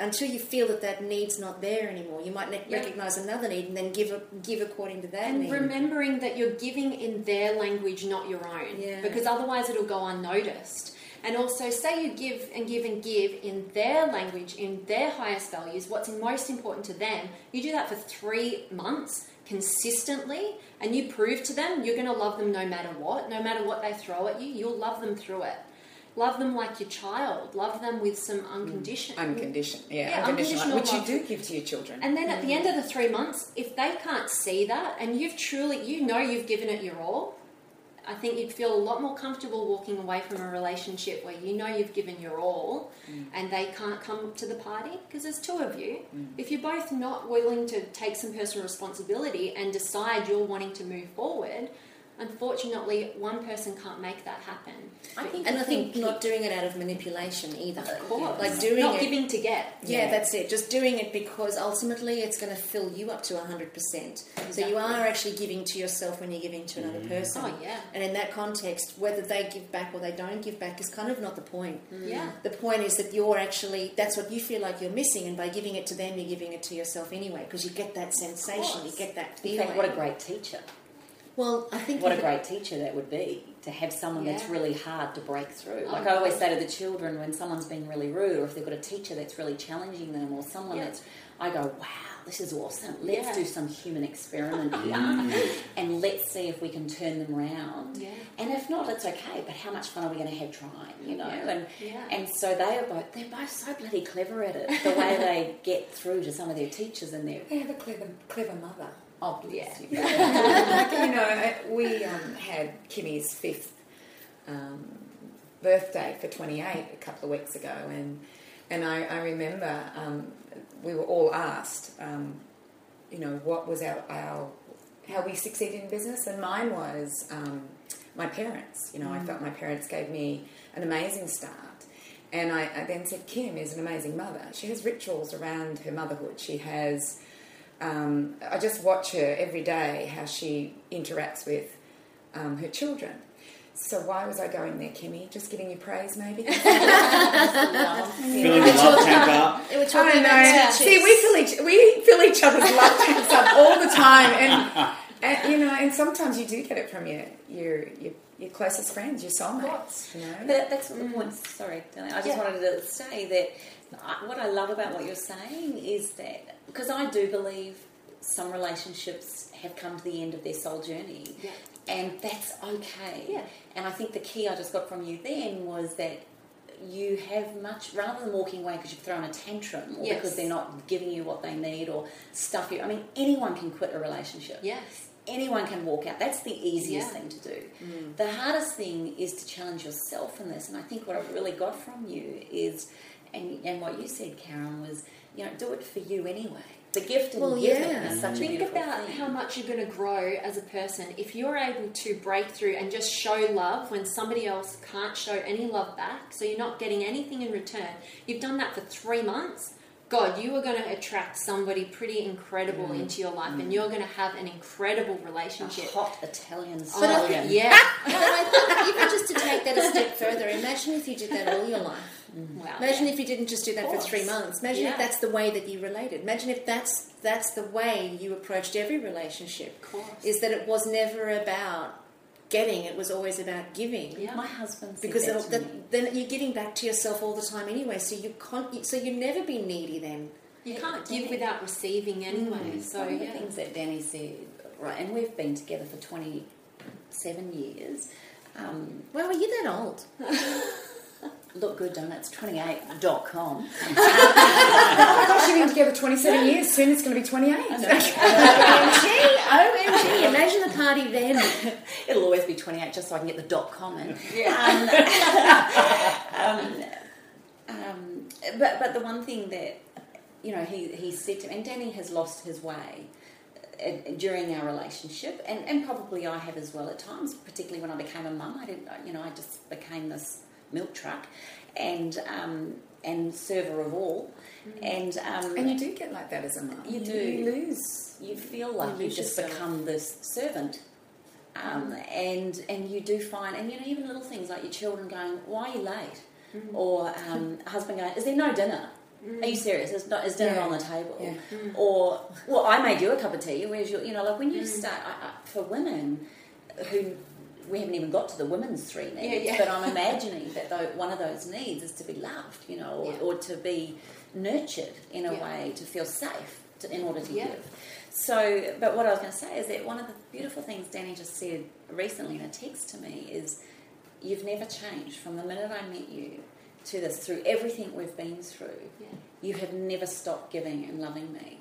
until you feel that need's not there anymore. You might recognise another need and then give according to that need. And remembering that you're giving in their language, not your own. Yeah. Because otherwise it'll go unnoticed. And also, say you give and give and give in their language, in their highest values, what's most important to them. You do that for 3 months consistently, and you prove to them you're going to love them no matter what they throw at you, you'll love them through it. Love them like your child. Love them with some unconditional love, which you do give to your children. And then at the end of the 3 months, if they can't see that, and you've given it your all, I think you'd feel a lot more comfortable walking away from a relationship where you've given your all and they can't come to the party, because there's 2 of you. If you're both not willing to take some personal responsibility and decide you're wanting to move forward, unfortunately, one person can't make that happen. I think not doing it out of manipulation either. Of course. Like doing not it, giving to get. Yeah, that's it. Just doing it because ultimately it's going to fill you up to 100%. Exactly. So you are actually giving to yourself when you're giving to another person. Oh, yeah. And in that context, whether they give back or they don't give back is kind of not the point. Yeah. The point is that that's what you feel like you're missing, and by giving it to them, you're giving it to yourself anyway, because you get that sensation, you get that feeling. In fact, what a great teacher. Well, I think what a great teacher that would be, to have someone that's really hard to break through. Like I always say to the children, when someone's being really rude, or if they've got a teacher that's really challenging them, or someone that's, I go, wow, this is awesome. Let's do some human experiment here, and let's see if we can turn them around. Yeah. And if not, it's okay. But how much fun are we going to have trying? You know, and so they're both so bloody clever at it. The way they get through to some of their teachers, and they have a clever mother. Oh, yes. Like, you know, we had Kimmy's 5th birthday for 28 a couple of weeks ago, and I remember we were all asked, you know, what was our how we succeeded in business, and mine was my parents. You know, I felt my parents gave me an amazing start, and I then said, Kim is an amazing mother. She has rituals around her motherhood. She has. I just watch her every day, how she interacts with her children. So why was I going there, Kimmy? Just giving you praise, maybe? Filling the love tank up. I know. See, we fill each other's love tanks up all the time, and you know, and sometimes you do get it from your closest friends, your soulmates. You know, but that's what the point. Sorry, Dylan, I just wanted to say that what I love about what you're saying is that, because I do believe some relationships have come to the end of their soul journey, and that's okay. Yeah. And I think the key I just got from you then was that you have much, rather than walking away because you've thrown a tantrum, or because they're not giving you what they need, or stuff you. I mean, anyone can quit a relationship. Yes. Anyone can walk out. That's the easiest thing to do. The hardest thing is to challenge yourself in this. And I think what I've really got from you is, and what you said, Karen, was, you know, do it for you anyway. The gift and giving is such a beautiful Think about thing. how much you're going to grow as a person if you're able to break through and just show love when somebody else can't show any love back, so you're not getting anything in return. You've done that for 3 months. God, you are going to attract somebody pretty incredible into your life, and you're going to have an incredible relationship. A hot Italian But I think even just to take that a step further, imagine if you did that all your life. Wow. Imagine if you didn't just do that for 3 months. Imagine if that's the way that you related. Imagine if that's the way you approached every relationship. Of course. Is that it was never about getting, it was always about giving. Yeah. My husband said because that to me. then you're giving back to yourself all the time anyway. So you never be needy then. You can't give without receiving anyway. So one of the things that Danny said, right, and we've been together for 27 years. Wow, are you that old? Look good, don't it? It's 28.com. oh my gosh, you've been together 27 years. Soon it's going to be 28. OMG, imagine the party then. It'll always be 28 just so I can get the .com in. But the one thing that, you know, he said to me, and Danny has lost his way during our relationship, and probably I have as well at times, particularly when I became a mum. I just became this milk truck and server of all, and you do get like that as a mum. You do. You lose. You feel like you've just become this servant, and you do find, and you know, even little things like your children going, "Why are you late?" Or a husband going, "Is there no dinner? Are you serious? Is dinner on the table?" Yeah. Or, "Well, I made you a cup of tea. Where's your?" You know, like when you start for women who. We haven't even got to the women's 3 needs, but I'm imagining that one of those needs is to be loved, you know, or to be nurtured in a way, to feel safe in order to give. So, but what I was going to say is that one of the beautiful things Danny just said recently in a text to me is, you've never changed from the minute I met you to this, through everything we've been through. You have never stopped giving and loving me.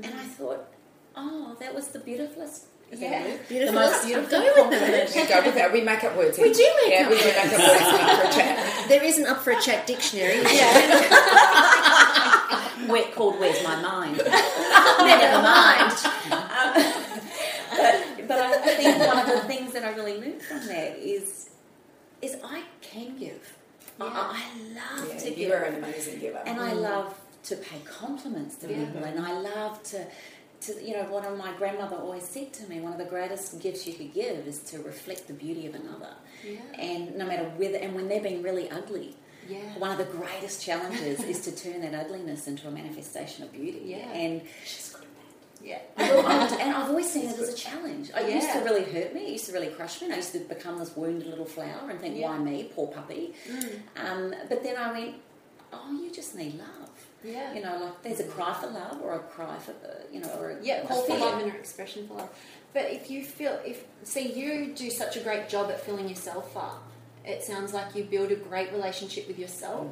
And I thought, oh, that was the beautifulest. Beautiful. The most beautiful compliment. Go with that. We make up words. We do make up words. We make up words for a chat. There is an up for a chat dictionary. Called Where's My Mind? Never mind. But I think one of the things that I really learned from that is I can give. I love to give. You are an amazing giver. And I love to pay compliments to people, and I love to, you know, what my grandmother always said to me, one of the greatest gifts you could give is to reflect the beauty of another. And no matter when they're being really ugly, one of the greatest challenges is to turn that ugliness into a manifestation of beauty. And she's good at Yeah. And I've always seen it as a challenge. It used to Yeah. really hurt me. It used to really crush me. And I used to become this wounded little flower and think, why me, poor puppy? But then I went, oh, you just need love. Yeah. You know, like there's a cry for love or a cry for, or a Call for fear. love and an expression for love. But if you you do such a great job at filling yourself up. It sounds like you build a great relationship with yourself.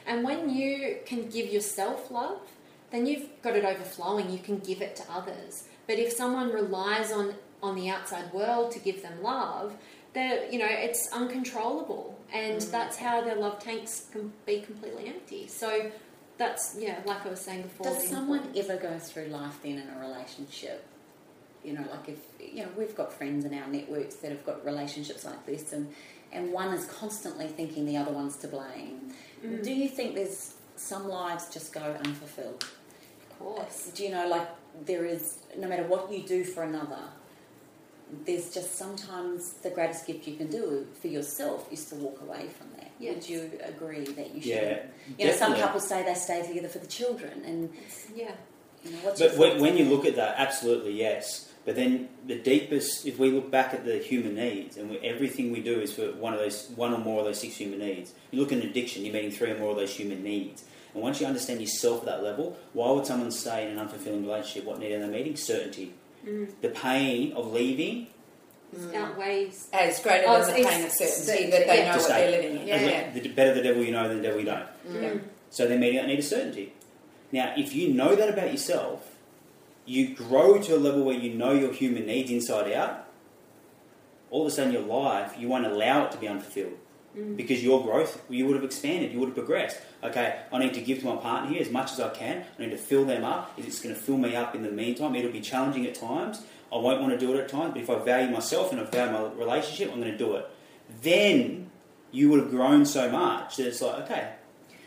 And when you can give yourself love, then you've got it overflowing. You can give it to others. But if someone relies on the outside world to give them love, it's uncontrollable. And that's how their love tanks can be completely empty. So that's, like I was saying before. Does someone ever go through life then in a relationship? Like if, we've got friends in our networks that have got relationships like this and one is constantly thinking the other one's to blame. Do you think there's some lives just go unfulfilled? Of course. Do you know, like there is, no matter what you do for another, there's just sometimes the greatest gift you can do for yourself is to walk away from that. Yes. Would you agree that you should? Yeah, Some couples say they stay together for the children and... Yeah. What's your but when you look at that, absolutely yes. But then the deepest, if we look back at the human needs, and everything we do is for one or more of those 6 human needs. You look at an addiction, you're meeting 3 or more of those human needs. And once you understand yourself at that level, why would someone stay in an unfulfilling relationship? What need are they meeting? Certainty. The pain of leaving outweighs. As greater than the pain of certainty that they know what they're living in. Yeah. The better the devil you know, than the devil you don't. Yeah. So they need a certainty. Now, if you know that about yourself, you grow to a level where you know your human needs inside out, all of a sudden your life, you won't allow it to be unfulfilled. Because your growth, you would have expanded, you would have progressed. Okay, I need to give to my partner here as much as I can. I need to fill them up. If it's going to fill me up in the meantime, it'll be challenging at times. I won't want to do it at times, but if I value myself and I value my relationship, I'm going to do it. Then you would have grown so much that it's like, okay,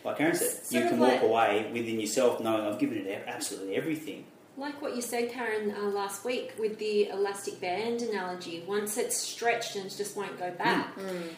like Karen said, you can walk away within yourself knowing I've given it absolutely everything. Like what you said, Karen, last week with the elastic band analogy. Once it's stretched and it just won't go back.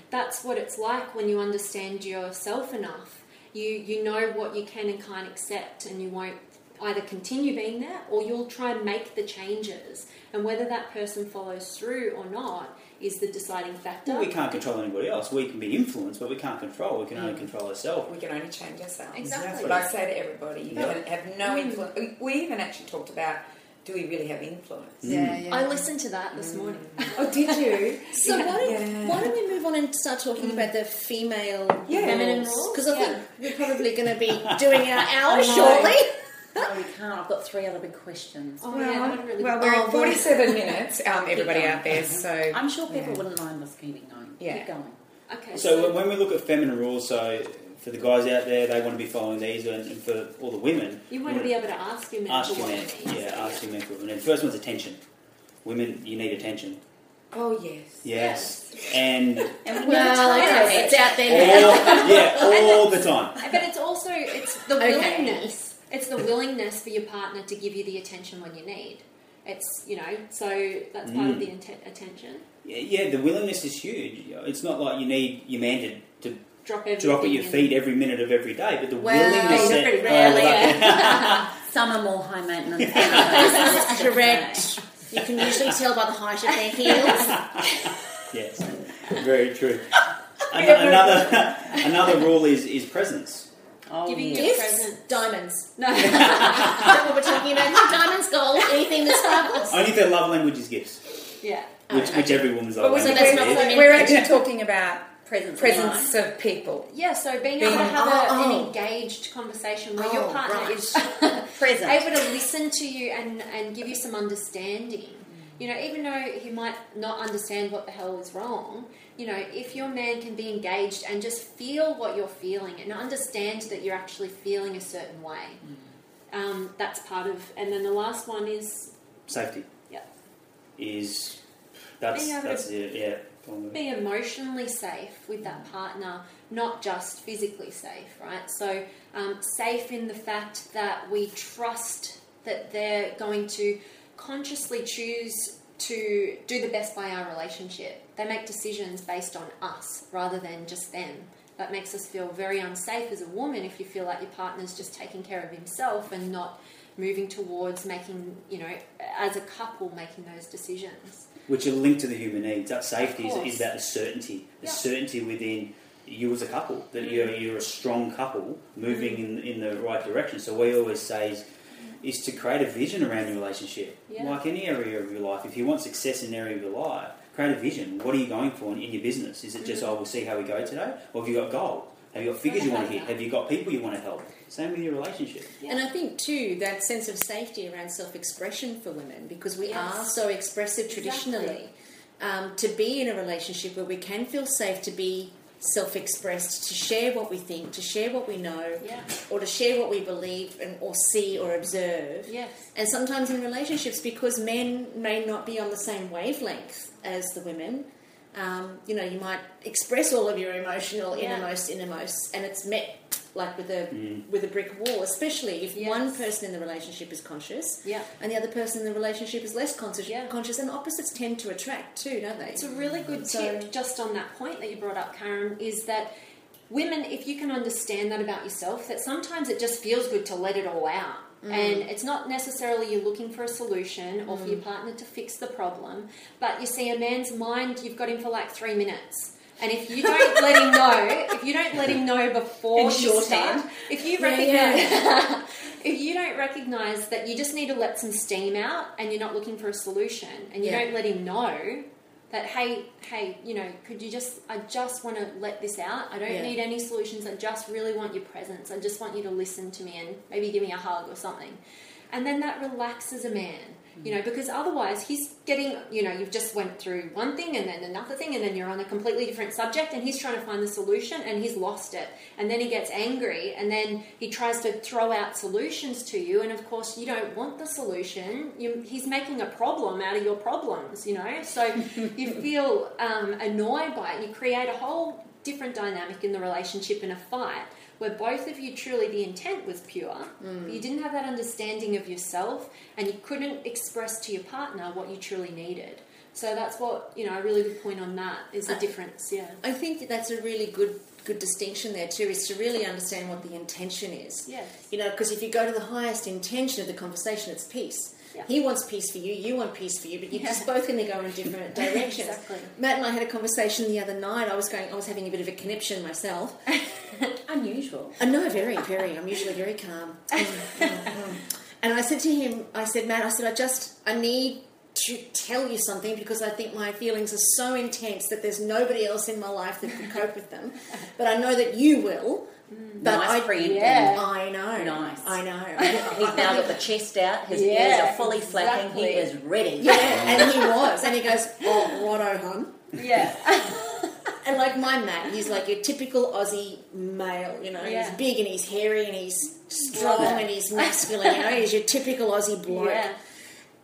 That's what it's like when you understand yourself enough. You know what you can and can't accept, and you won't either continue being there or you'll try and make the changes. And whether that person follows through or not is the deciding factor. Well, we can't control anybody else. We can be influenced, but we can't control. We can only control ourselves. We can only change ourselves. Exactly. That's what I say to everybody. You can have no influence. We even actually talked about, do we really have influence? I listened to that this morning. Oh, did you? So why don't we move on and start talking about the feminine rules? Because I think we're probably going to be doing our hour shortly. No, we can't. I've got 3 other big questions. Oh, well, we're at 47 minutes, everybody out there, so... I'm sure people wouldn't mind us keeping going. Keep going. Okay. So when we look at feminine rules, so for the guys out there, they want to be following these, and for all the women... You want to be able to ask your men ask for your what men. it means. Ask your men for it. And the first one's attention. Women, you need attention. Oh, yes. Yes. And... it's out there now. all the time. But it's also, it's the willingness. It's the willingness for your partner to give you the attention when you need. It's, so that's part of the attention. Yeah, the willingness is huge. It's not like you need your man to drop at your feet every minute of every day, but the willingness... pretty rarely. Some are more high maintenance. That's correct. You can usually tell by the height of their heels. Yes, very true. Another rule is presence. Giving you a Gifts, present. diamonds. No. Is that what we're talking about? Diamonds, gold, anything that sparkles. Only if their love language is gifts. Yeah. Which every woman's love So language that's not is. what We're actually talking about presence of people. Yeah, so being able to have an engaged conversation where your partner is present, able to listen to you and give you some understanding. Even though he might not understand what the hell is wrong, if your man can be engaged and just feel what you're feeling and understand that you're actually feeling a certain way, that's part of. And then the last one is safety. Yeah. That's it. Yeah. Be emotionally safe with that partner, not just physically safe, right? So safe in the fact that we trust that they're going to consciously choose to do the best by our relationship. They make decisions based on us rather than just them. That makes us feel very unsafe as a woman if you feel like your partner's just taking care of himself and not moving towards making, as a couple, making those decisions. Which are linked to the human needs. That safety is about the certainty. The certainty within you as a couple, that you're a strong couple moving in the right direction. So we always say is to create a vision around your relationship. Like any area of your life. If you want success in an area of your life, create a vision. What are you going for in your business? Is it just, we'll see how we go today? Or have you got goals? Have you got figures you want to hit? Have you got people you want to help? Same with your relationship. Yeah. And I think, too, that sense of safety around self-expression for women, because we are so expressive traditionally, to be in a relationship where we can feel safe to be self-expressed, to share what we think, to share what we know, or to share what we believe or see or observe. Yes. And sometimes in relationships, because men may not be on the same wavelength as the women, you might express all of your emotional innermost, and it's met like with a brick wall, especially if one person in the relationship is conscious and the other person in the relationship is less conscious, and opposites tend to attract too, don't they? It's a really good tip just on that point that you brought up, Karen, is that women, if you can understand that about yourself, that sometimes it just feels good to let it all out. And it's not necessarily you're looking for a solution or for your partner to fix the problem, but you see a man's mind, you've got him for like 3 minutes. And if you don't let him know before you start, if you don't recognise that you just need to let some steam out and you're not looking for a solution, and you don't let him know that, hey, I just want to let this out. I don't need any solutions. I just really want your presence. I just want you to listen to me and maybe give me a hug or something. And then that relaxes a man, because otherwise he's getting, you've just went through one thing and then another thing and then you're on a completely different subject and he's trying to find the solution and he's lost it. And then he gets angry and then he tries to throw out solutions to you. And of course you don't want the solution. He's making a problem out of your problems, So you feel annoyed by it. You create a whole different dynamic in the relationship in a fight, where both of you truly, the intent was pure, but you didn't have that understanding of yourself and you couldn't express to your partner what you truly needed. So that's what, a really good point on that is the difference, I think that's a really good distinction there too, is to really understand what the intention is. Yes. Because if you go to the highest intention of the conversation, it's peace. Yeah. He wants peace for you, you want peace for you, but you're just both going to go in different directions. Exactly. Matt and I had a conversation the other night. I was having a bit of a conniption myself. Unusual. No, very, very. I'm usually very calm. And I said to him, Matt, I need to tell you something because I think my feelings are so intense that there's nobody else in my life that can cope with them. But I know that you will. But nice preempting. I know. Nice. I know. He's now got the chest out. His ears are fully flapping. He is ready. Yeah, and he was. And he goes, righto, hun. Yeah. And like my Matt, he's like your typical Aussie male, He's big and he's hairy and he's strong and he's masculine, He's your typical Aussie bloke. Yeah.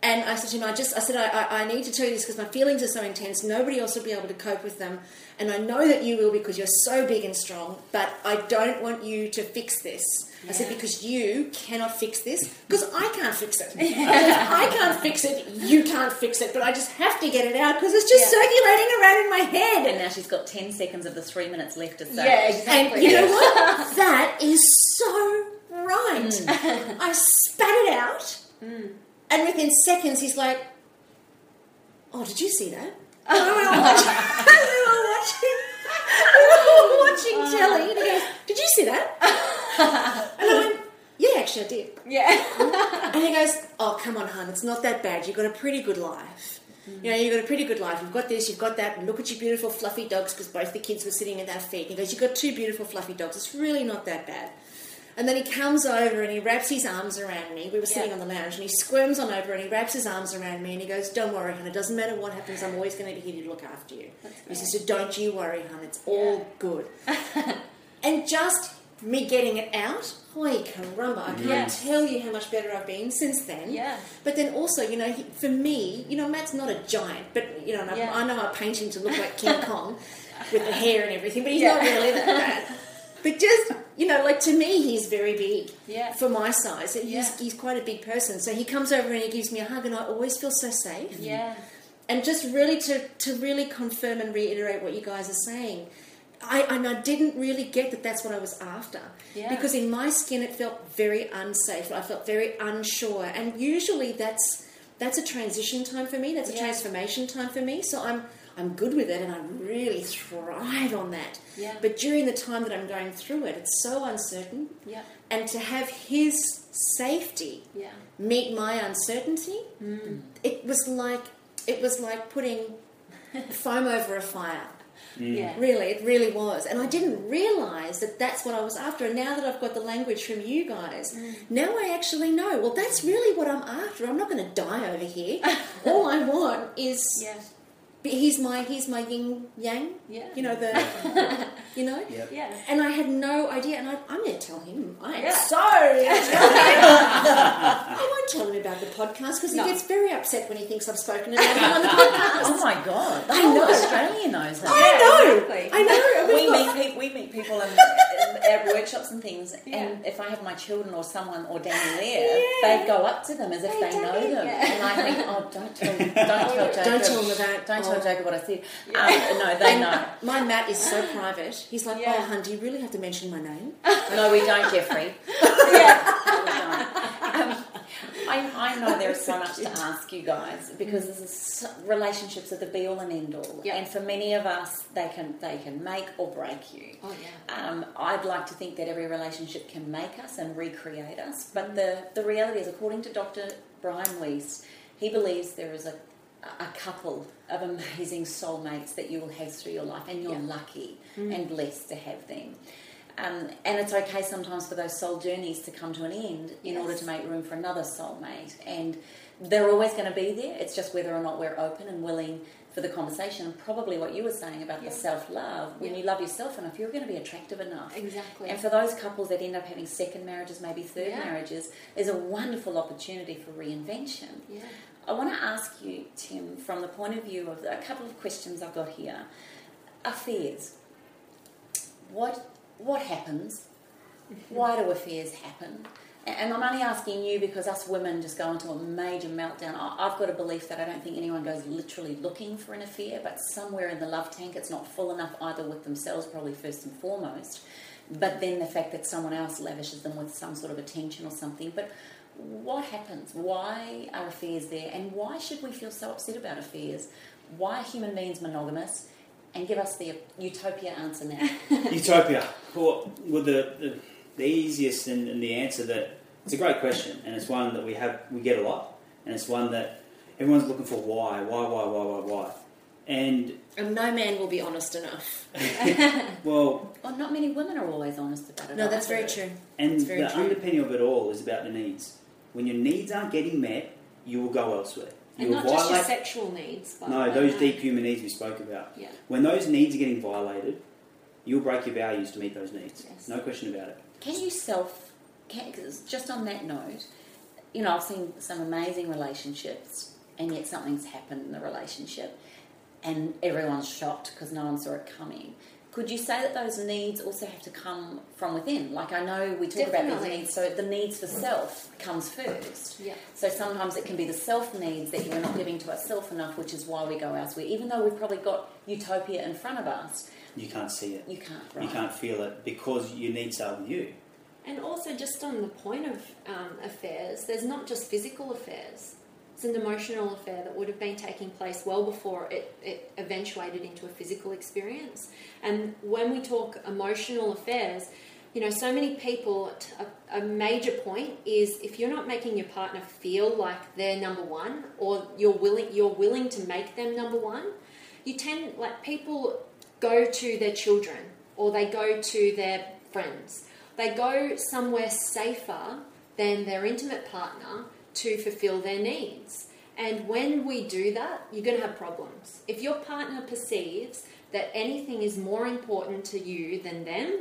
And I said to him, I need to tell you this because my feelings are so intense. Nobody else will be able to cope with them. And I know that you will because you're so big and strong, but I don't want you to fix this. Yeah. I said, because you cannot fix this because I can't fix it. I can't fix it, you can't fix it, but I just have to get it out because it's just circulating around in my head. And now she's got 10 seconds of the 3 minutes left to say. Yeah, exactly. And you know what? That is so right. I spat it out. And within seconds, he's like, "Oh, did you see that?" We were watching telly, and he goes, "Did you see that?" And I went, "Yeah, actually, I did." Yeah. And he goes, "Oh, come on, hon, it's not that bad. You've got a pretty good life. You've got a pretty good life. You've got this, you've got that. And look at your beautiful fluffy dogs," because both the kids were sitting at their feet. And he goes, "You've got 2 beautiful fluffy dogs. It's really not that bad." And then he comes over and he wraps his arms around me. We were sitting on the lounge and he squirms on over and he wraps his arms around me and he goes, "Don't worry, hon. It doesn't matter what happens. I'm always going to be here to look after you." He says, "So don't you worry, hon. It's all good." And just me getting it out, holy caramba, I can't tell you how much better I've been since then. Yeah. But then also, for me, Matt's not a giant, but, I know I paint him to look like King Kong with the hair and everything, but he's not really that bad. But just, to me, he's very big for my size. He's quite a big person. So he comes over and he gives me a hug and I always feel so safe. Yeah. And just really to really confirm and reiterate what you guys are saying, I didn't really get that that's what I was after. Yeah. Because in my skin it felt very unsafe. I felt very unsure. And usually that's a transition time for me. That's a transformation time for me. So I'm good with it and I really thrive on that. Yeah. But during the time that I'm going through it, it's so uncertain. Yeah. And to have his safety meet my uncertainty, it was like putting foam over a fire. Yeah. Really, it really was. And I didn't realise that that's what I was after. And now that I've got the language from you guys, now I actually know, well, that's really what I'm after. I'm not going to die over here. All I want is... Yeah. He's my yin yang. Yeah. You know, Yep. Yeah. And I had no idea. And I'm going to tell him. I won't tell him about the podcast because he gets very upset when he thinks I've spoken about him on the podcast. Oh my God! The I whole know. Australia knows that. I know. We meet people at workshops and things, and if I have my children or someone or Danny there, they go up to them as if they know them, and I think, oh, don't tell Jacob what I said. No, they know. My Matt is so private. He's like, oh, hun, do you really have to mention my name? No, we don't, Jeffrey. I know there is so much to ask you guys because relationships are the be all and end all, and for many of us, they can make or break you. Oh yeah. I'd like to think that every relationship can make us and recreate us, but the reality is, according to Dr. Brian Weiss, he believes there is a couple of amazing soulmates that you will have through your life, and you're lucky and blessed to have them. And it's okay sometimes for those soul journeys to come to an end in order to make room for another soulmate. And they're always going to be there. It's just whether or not we're open and willing for the conversation. And probably what you were saying about the self-love. When you love yourself enough, you're going to be attractive enough. Exactly. And for those couples that end up having second marriages, maybe third marriages, there's a wonderful opportunity for reinvention. Yeah. I want to ask you, Tim, from the point of view of a couple of questions I've got here. Affairs. What happens? Why do affairs happen? And I'm only asking you because us women just go into a major meltdown. I've got a belief that I don't think anyone goes literally looking for an affair, but somewhere in the love tank it's not full enough either with themselves, probably first and foremost, but then the fact that someone else lavishes them with some sort of attention or something. But what happens? Why are affairs there? And why should we feel so upset about affairs? Why are human beings monogamous? And give us the utopia answer now. Utopia. Well, the easiest and the answer that it's a great question, and it's one that we get a lot, and it's one that everyone's looking for. Why? And no man will be honest enough. Well, not many women are always honest about it. No, that's very true. And the underpinning of it all is about the needs. When your needs aren't getting met, you will go elsewhere. And not just your sexual needs. No, those deep human needs we spoke about. Yeah. When those needs are getting violated, you'll break your values to meet those needs. Yes. No question about it. Just on that note, I've seen some amazing relationships, and yet something's happened in the relationship, and everyone's shocked because no one saw it coming. Could you say that those needs also have to come from within? Like, I know we talk about these needs, so the needs for self comes first. Yeah. So sometimes it can be the self needs that we're not giving to ourselves enough, which is why we go elsewhere. Even though we've probably got utopia in front of us. You can't see it. You can't, right. You can't feel it because your needs are with you. And also, just on the point of affairs, there's not just physical affairs. It's an emotional affair that would have been taking place well before it eventuated into a physical experience. And when we talk emotional affairs, so many people, a major point is if you're not making your partner feel like they're number one, or you're willing to make them number one, people go to their children, or they go to their friends. They go somewhere safer than their intimate partner to fulfill their needs. And when we do that, you're going to have problems. If your partner perceives that anything is more important to you than them,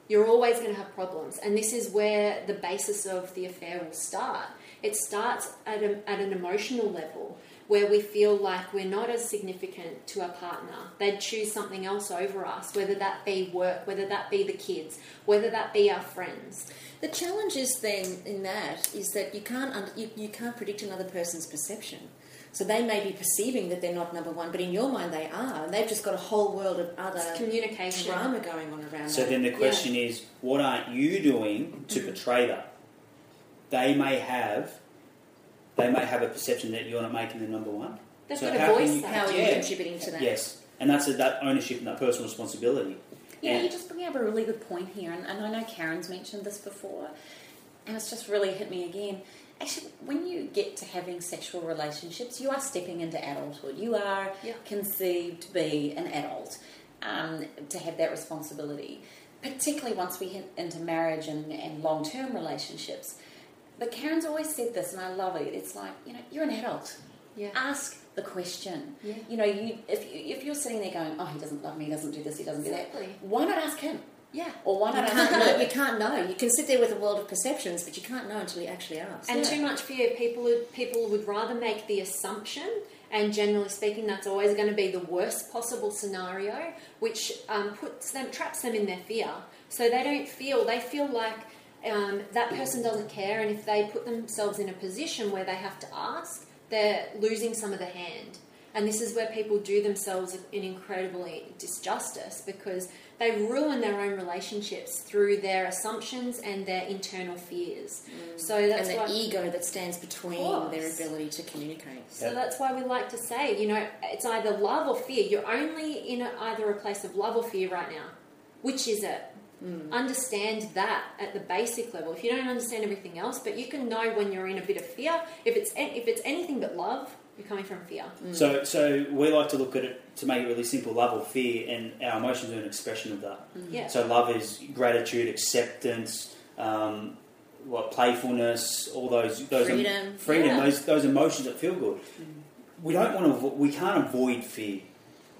you're always going to have problems. And this is where the basis of the affair will start. It starts at an emotional level where we feel like we're not as significant to our partner. They'd choose something else over us, whether that be work, whether that be the kids, whether that be our friends. The challenge is then in that is that you can't predict another person's perception. So they may be perceiving that they're not number one, but in your mind they are, and they've just got a whole world of other communication drama going on around So that. then the question is, what aren't you doing to portray that? They may have a perception that you're not making them number one. They've So got how a can voice you- that. How are you contributing to that? Yes, and that's that ownership and that personal responsibility. Yeah, And- you just bring up a really good point here, and I know Karen's mentioned this before, and it's just really hit me again. Actually, when you get to having sexual relationships, you are stepping into adulthood. You are conceived to be an adult, to have that responsibility, particularly once we hit into marriage and long-term relationships. But Karen's always said this, and I love it. It's like, you're an adult. Yeah. Ask the question. Yeah. If you're sitting there going, oh, he doesn't love me, he doesn't do this, he doesn't do Exactly. that, why not ask him? Yeah. Or why You not can't ask know. him? You can't know. You can sit there with a world of perceptions, but you can't know until you actually ask. And too much fear. People would rather make the assumption, and generally speaking, that's always going to be the worst possible scenario, which traps them in their fear. So they feel like that person doesn't care, and if they put themselves in a position where they have to ask, they're losing some of the hand. And this is where people do themselves an incredibly disjustice, because they ruin their own relationships through their assumptions and their internal fears. So that's and why, the ego that stands between their ability to communicate. So that's why we like to say, it's either love or fear. You're only in either a place of love or fear right now. Which is it? Understand that at the basic level. If you don't understand everything else, but you can know when you're in a bit of fear. If it's anything but love, you're coming from fear. So we like to look at it to make it really simple: love or fear, and our emotions are an expression of that. Yeah. So love is gratitude, acceptance, playfulness, all those Freedom. those emotions that feel good. We can't avoid fear.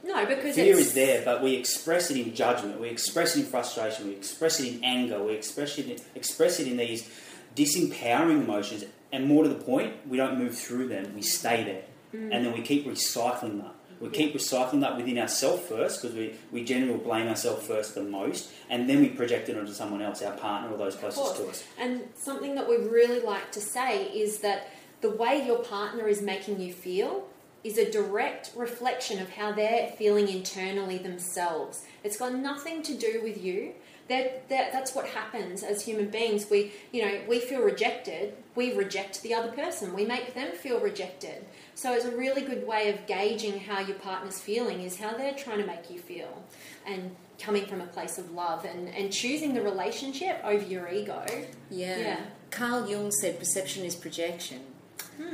No, because Fear is there, but we express it in judgment, we express it in frustration, we express it in anger, we express it in these disempowering emotions, and more to the point, we don't move through them, we stay there. And then we keep recycling that. We keep recycling that within ourselves first, because we generally blame ourselves first the most, and then we project it onto someone else, our partner or those closest to us. And something that we really like to say is that the way your partner is making you feel is a direct reflection of how they're feeling internally themselves. It's got nothing to do with you. That's what happens as human beings. We feel rejected. We reject the other person. We make them feel rejected. So it's a really good way of gauging how your partner's feeling is how they're trying to make you feel, and coming from a place of love and choosing the relationship over your ego. Yeah. Carl Jung said perception is projection.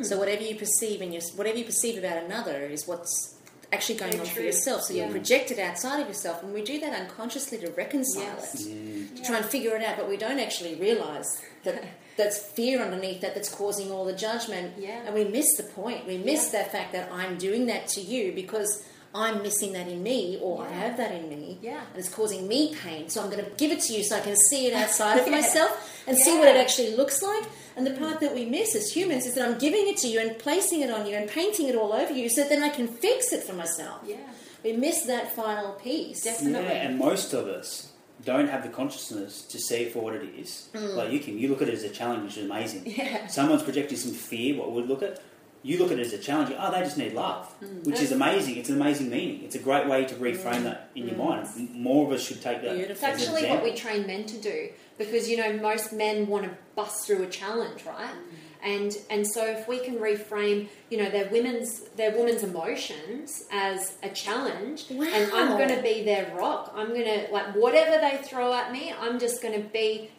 So whatever you perceive about another is what's actually going on for yourself. So you project it outside of yourself, and we do that unconsciously to reconcile it, to try and figure it out, but we don't actually realise that that's fear underneath that's causing all the judgment. And we miss the point. We miss that fact that I'm doing that to you because I'm missing that in me, or I have that in me, and it's causing me pain. So I'm going to give it to you so I can see it outside of myself and see what it actually looks like. And the part that we miss as humans is that I'm giving it to you and placing it on you and painting it all over you so then I can fix it for myself. We miss that final piece. Definitely. Yeah, and most of us don't have the consciousness to see it for what it is. Like you, Kim, you look at it as a challenge, which is amazing. Someone's projecting some fear, what would look at? You look at it as a challenge. Oh, they just need love, which is amazing. It's an amazing meaning. It's a great way to reframe that in your mind. More of us should take that. It's actually what we train men to do, because most men want to bust through a challenge, right? And so if we can reframe, their women's emotions as a challenge, and I'm going to be their rock. I'm going to, whatever they throw at me, I'm just going to be,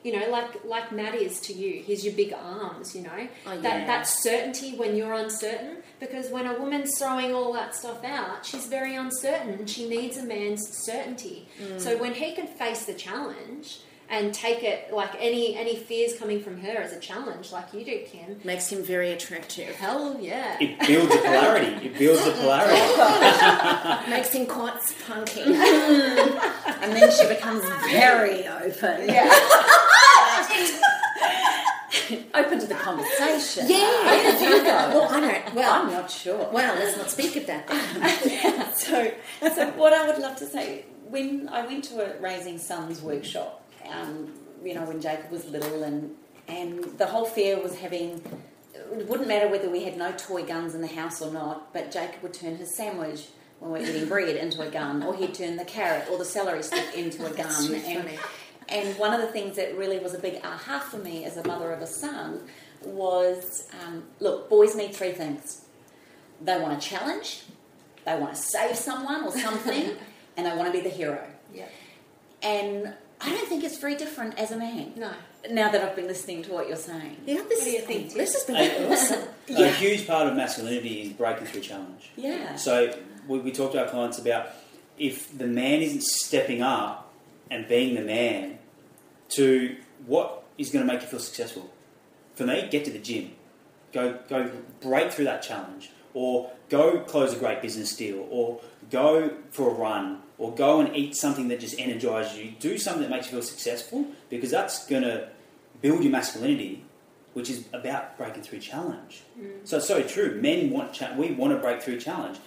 like Matt is to you. He's your big arms, that certainty when you're uncertain. Because when a woman's throwing all that stuff out, she's very uncertain, and she needs a man's certainty. So when he can face the challenge and take it, like any fears coming from her as a challenge, like you do, Kim. Makes him very attractive. Hell yeah. It builds a polarity. Makes him quite spunky. And then she becomes very open. Open to the conversation. Where did you go? Well, I don't. Well, I'm not sure. Well, let's not speak of that then. So what I would love to say, when I went to a Raising Sons workshop, when Jacob was little, and the whole fear was it wouldn't matter whether we had no toy guns in the house or not, but Jacob would turn his sandwich when we're eating bread into a gun, or he'd turn the carrot or the celery stick into a gun. And one of the things that really was a big aha for me as a mother of a son was, look, boys need 3 things. They want a challenge, they want to save someone or something, and they want to be the hero. Yeah. And I don't think it's very different as a man. No. Now that I've been listening to what you're saying. Yeah, What do you think, Tim? This has been awesome. A huge part of masculinity is breaking through challenge. Yeah. So we talk to our clients about if the man isn't stepping up and being the man to what is going to make you feel successful. For me, get to the gym. Go break through that challenge. Or go close a great business deal. Or go for a run. Or go and eat something that just energises you. Do something that makes you feel successful, because that's going to build your masculinity, which is about breaking through challenge. So it's so true. Men we want to break through challenge.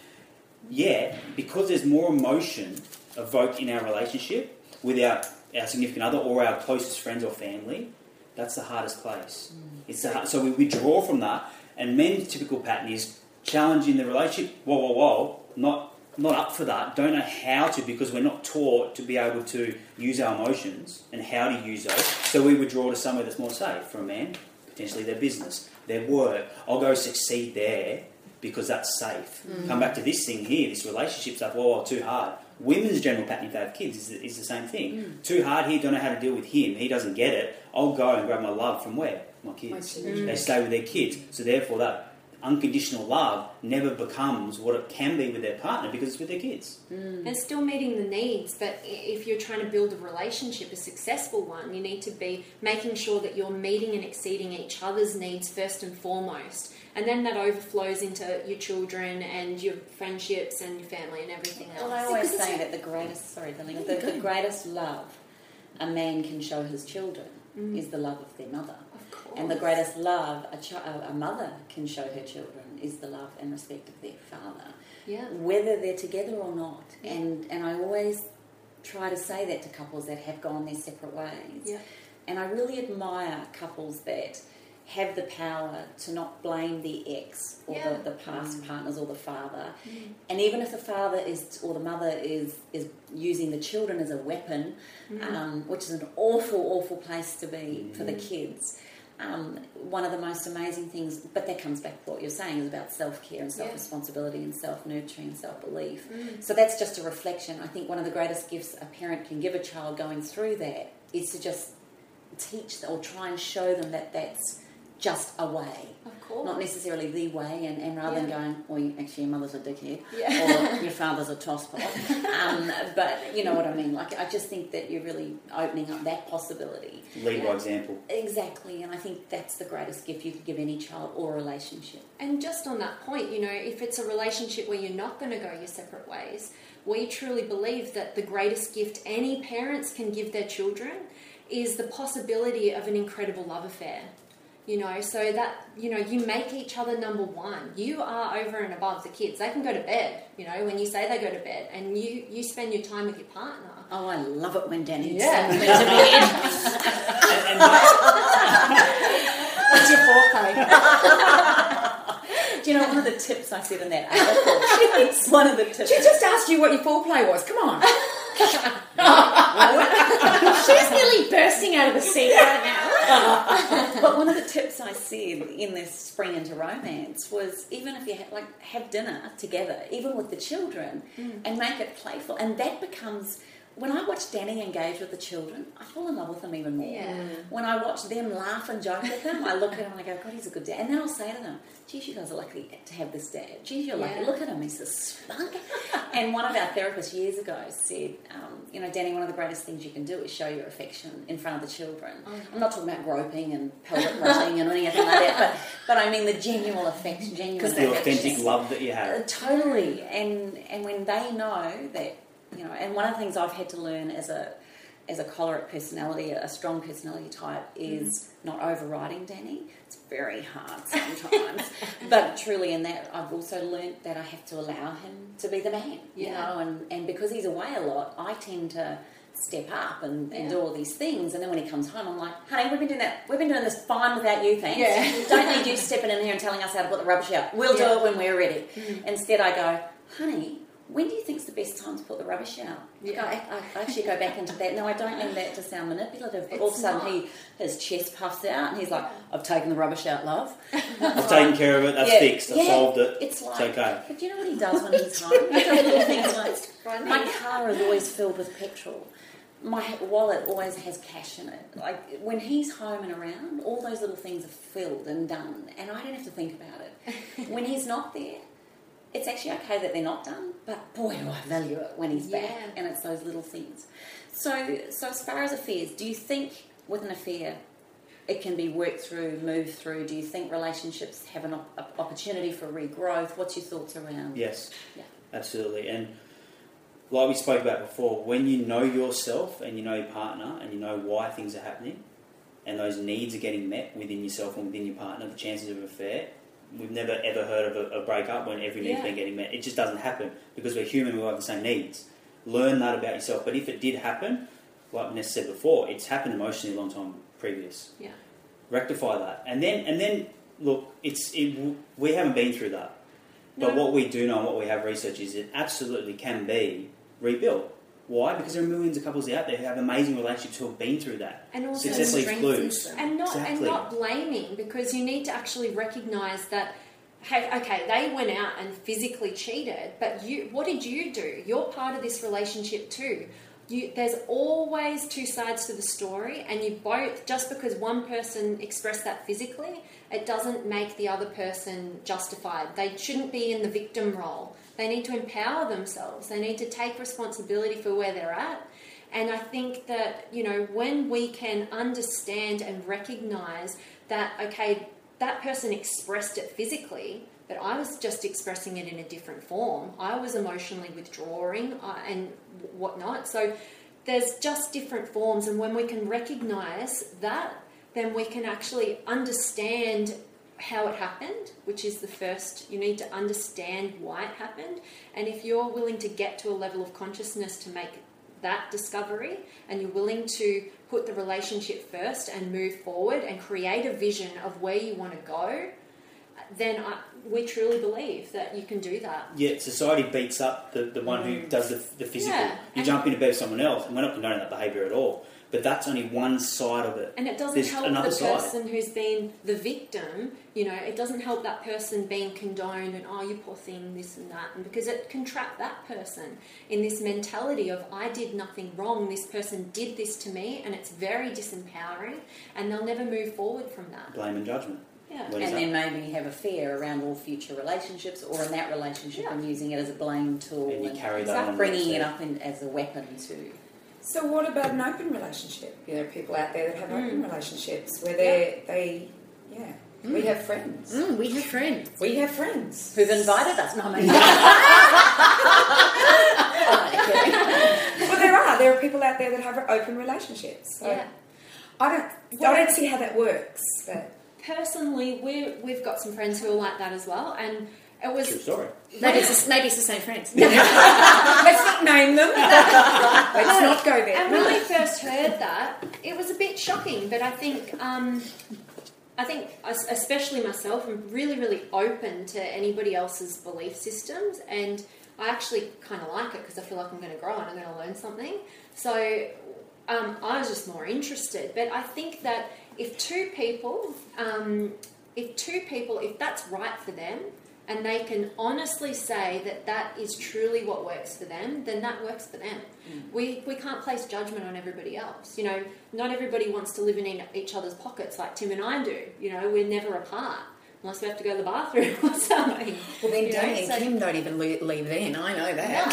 Yet, because there's more emotion evoked in our relationship with our significant other or our closest friends or family, that's the hardest place. So we withdraw from that, and men's typical pattern is challenge in the relationship. Whoa, not up for that. Don't know how to, because we're not taught to be able to use our emotions and how to use those. So we withdraw to somewhere that's more safe for a man, potentially their business, their work. I'll go succeed there because that's safe. Come back to this thing here, this relationship stuff. Whoa, too hard. Women's general pattern, if they have kids, is the same thing. Too hard here, don't know how to deal with him. He doesn't get it. I'll go and grab my love from where? My kids. They stay with their kids. So therefore that unconditional love never becomes what it can be with their partner, because it's with their kids. And still meeting the needs, but if you're trying to build a relationship, a successful one, you need to be making sure that you're meeting and exceeding each other's needs first and foremost. And then that overflows into your children and your friendships and your family and everything else. Well, I always say that the greatest love a man can show his children is the love of their mother. And the greatest love a mother can show her children is the love and respect of their father, whether they're together or not. Yeah. And I always try to say that to couples that have gone their separate ways. Yeah. And I really admire couples that have the power to not blame the ex or the past partners or the father. And even if the father or the mother is using the children as a weapon, which is an awful place to be for the kids. One of the most amazing things, but that comes back to what you're saying, is about self-care and self-responsibility and self-nurturing and self-belief. So that's just a reflection. I think one of the greatest gifts a parent can give a child going through that is to just teach them or try and show them that that's just a way. Of course. Not necessarily the way, and rather than going, well, actually your mother's a dickhead, or your father's a tosspot. But you know what I mean? Like, I just think that you're really opening up that possibility. Lead by example. Exactly, and I think that's the greatest gift you could give any child or relationship. And just on that point, you know, if it's a relationship where you're not going to go your separate ways, we truly believe that the greatest gift any parents can give their children is the possibility of an incredible love affair. You know, so that, you know, you make each other number one. You are over and above the kids. They can go to bed, you know, when you say they go to bed, and you spend your time with your partner. Oh, I love it when Danny sends me to bed. What's your foreplay? Do you know one of the tips I said in that article? One of the tips. She just asked you what your foreplay was. Come on. She's nearly bursting out of the seat right now. But one of the tips I said in this spring into romance was, even if you have dinner together, even with the children, and make it playful, and that becomes. When I watch Danny engage with the children, I fall in love with him even more. Yeah. When I watch them laugh and joke with him, I look at him and I go, God, he's a good dad. And then I'll say to them, geez, you guys are lucky to have this dad. Geez, you're lucky. Look at him, he's a spunk. And one of our therapists years ago said, you know, Danny, one of the greatest things you can do is show your affection in front of the children. I'm not talking about groping and pelvic rubbing and anything like that, but I mean the genuine affection. Because the authentic love that you have. Totally. And when they know that, you know, and one of the things I've had to learn as a choleric personality, a strong personality type, is not overriding Danny. It's very hard sometimes. But truly in that, I've also learnt that I have to allow him to be the man, you know, and because he's away a lot, I tend to step up and do all these things. And then when he comes home, I'm like, honey, we've been doing this fine without you, thanks. Yeah. Don't need you stepping in here and telling us how to put the rubbish out. We'll do it when we're ready. Instead, I go, honey, when do you think's the best time to put the rubbish out? I actually go back into that. No, I don't mean that to sound manipulative, but all of a sudden his chest puffs out and he's like, I've taken the rubbish out, love. I've taken care of it, that's fixed, I've solved it. It's like, it's okay. But you know what he does when he's home? He does little things like, my car is always filled with petrol. My wallet always has cash in it. Like, when he's home and around, all those little things are filled and done, and I don't have to think about it. When he's not there, it's actually okay that they're not done, but boy, do I value it when he's back, and it's those little things. So as far as affairs, do you think with an affair it can be worked through, moved through? Do you think relationships have an opportunity for regrowth? What's your thoughts around? Yes, absolutely. And like we spoke about before, when you know yourself and you know your partner and you know why things are happening and those needs are getting met within yourself and within your partner, the chances of an affair, we've never ever heard of a breakup when every need's been getting met. It just doesn't happen because we're human, we all have the same needs. Learn that about yourself. But if it did happen, like Ness said before, it's happened emotionally a long time previous. Yeah. Rectify that. And then look, we haven't been through that. But what we do know and what we have research is it absolutely can be rebuilt. Why? Because there are millions of couples out there who have amazing relationships who have been through that. And also successfully clues. And not blaming, because you need to actually recognise that, hey, okay, they went out and physically cheated, but what did you do? You're part of this relationship too. There's always two sides to the story, and you both, just because one person expressed that physically, it doesn't make the other person justified. They shouldn't be in the victim role. They need to empower themselves. They need to take responsibility for where they're at. And I think that, when we can understand and recognise that, okay, that person expressed it physically, but I was just expressing it in a different form. I was emotionally withdrawing and whatnot. So there's just different forms. And when we can recognise that, then we can actually understand how it happened, which is the first. You need to understand why it happened. And if you're willing to get to a level of consciousness to make that discovery, and you're willing to put the relationship first and move forward and create a vision of where you want to go, then we truly believe that you can do that. Yeah, society beats up the one who does the physical. Yeah, you jump into bed with someone else, and we're not condoning that behaviour at all. But that's only one side of it. And it doesn't help the person who's been the victim. It doesn't help that person being condoned and, oh, you poor thing, this and that. And because it can trap that person in this mentality of, I did nothing wrong, this person did this to me, and it's very disempowering, and they'll never move forward from that. Blame and judgment. Yeah. And then maybe have a fear around all future relationships, or in that relationship and using it as a blame tool. And you carry that on. Bringing it up as a weapon too. So what about an open relationship? There are people out there that have open relationships where we have friends. We have friends. We have friends. Who've invited us. No, maybe. Well, there are people out there that have open relationships. So I don't see how that works. But personally, we've got some friends who are like that as well, and it was... True story. Maybe it's the same friends. Let's not name them. Let's not go there. And when we first heard that, it was a bit shocking, but I think especially myself, I'm really, really open to anybody else's belief systems, and I actually kind of like it because I feel like I'm going to grow and I'm going to learn something. So I was just more interested. But I think that if two people, if that's right for them, and they can honestly say that is truly what works for them, then that works for them. We can't place judgment on everybody else. Not everybody wants to live in each other's pockets like Tim and I do. We're never apart unless we have to go to the bathroom or something. Well, then Danny and Kim don't even leave then. I know that.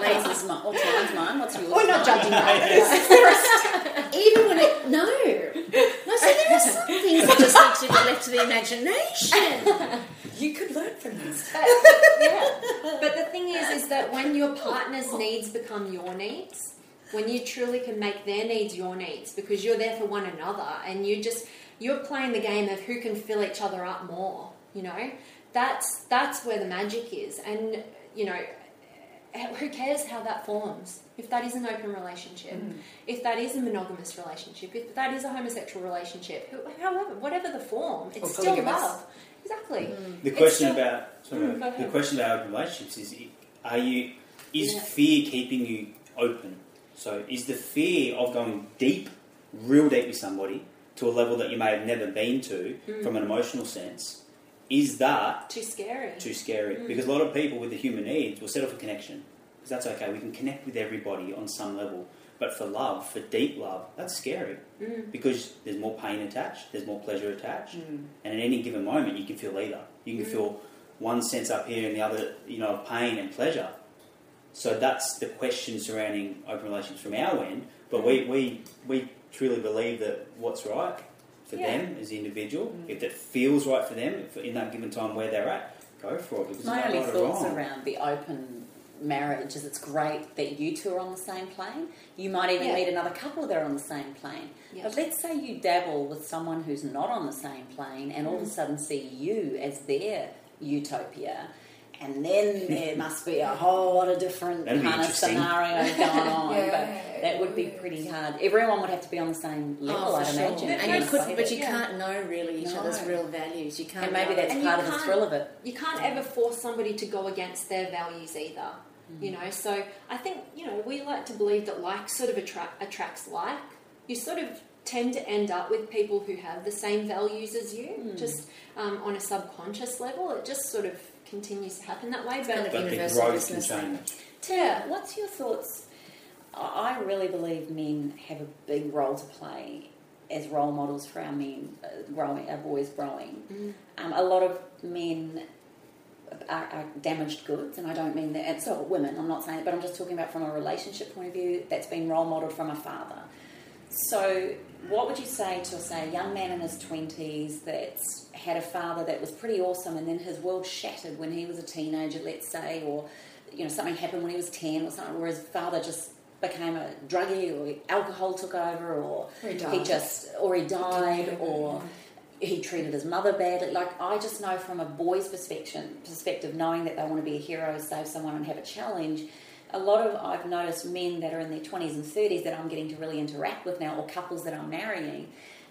Lisa's mine. What's mine? What's yours? We're not judging that. Even when it... No, so there are some things that just need to be left to the imagination. You could learn from this. But the thing is that when your partner's needs become your needs, when you truly can make their needs your needs, because you're there for one another, and you're playing the game of who can fill each other up more, that's where the magic is. And, who cares how that forms? If that is an open relationship, if that is a monogamous relationship, if that is a homosexual relationship, however, whatever the form, it's still love. Exactly. The question about open relationships is fear keeping you open? So is the fear of going deep, real deep with somebody to a level that you may have never been to from an emotional sense, is that too scary? Too scary. Because a lot of people with the human needs will settle for connection. Because that's okay, we can connect with everybody on some level. But for love, for deep love, that's scary. Because there's more pain attached, there's more pleasure attached. And at any given moment, you can feel either. You can feel one sense up here and the other, of pain and pleasure. So that's the question surrounding open relationships from our end. But we truly believe that what's right for them as the individual, if it feels right for them in that given time where they're at, go for it. Because my only thoughts around the open marriage is it's great that you two are on the same plane. You might even meet another couple that are on the same plane. But let's say you dabble with someone who's not on the same plane and all of a sudden see you as their utopia. And then there must be a whole lot of different kind of scenarios going on. But that would be pretty hard. Everyone would have to be on the same level, I'd imagine. And you can't know really each other's real values. You can't. And maybe that's part of the thrill of it. You can't ever force somebody to go against their values either. So I think, we like to believe that like sort of attracts like. You sort of tend to end up with people who have the same values as you, just on a subconscious level. It just sort of continues to happen that way. But the growth can change. Tim, what's your thoughts? I really believe men have a big role to play as role models for our men our boys growing. A lot of men are damaged goods, and I don't mean that, and so women, I'm not saying it, but I'm just talking about from a relationship point of view that's been role modelled from a father. So what would you say to, say, a young man in his 20s that's had a father that was pretty awesome and then his world shattered when he was a teenager, let's say, or something happened when he was 10 or something, where his father just became a druggie or alcohol took over, or he died, or he treated his mother badly. Like, I just know from a boy's perspective, knowing that they want to be a hero, save someone and have a challenge, I've noticed men that are in their 20s and 30s that I'm getting to really interact with now, or couples that I'm marrying,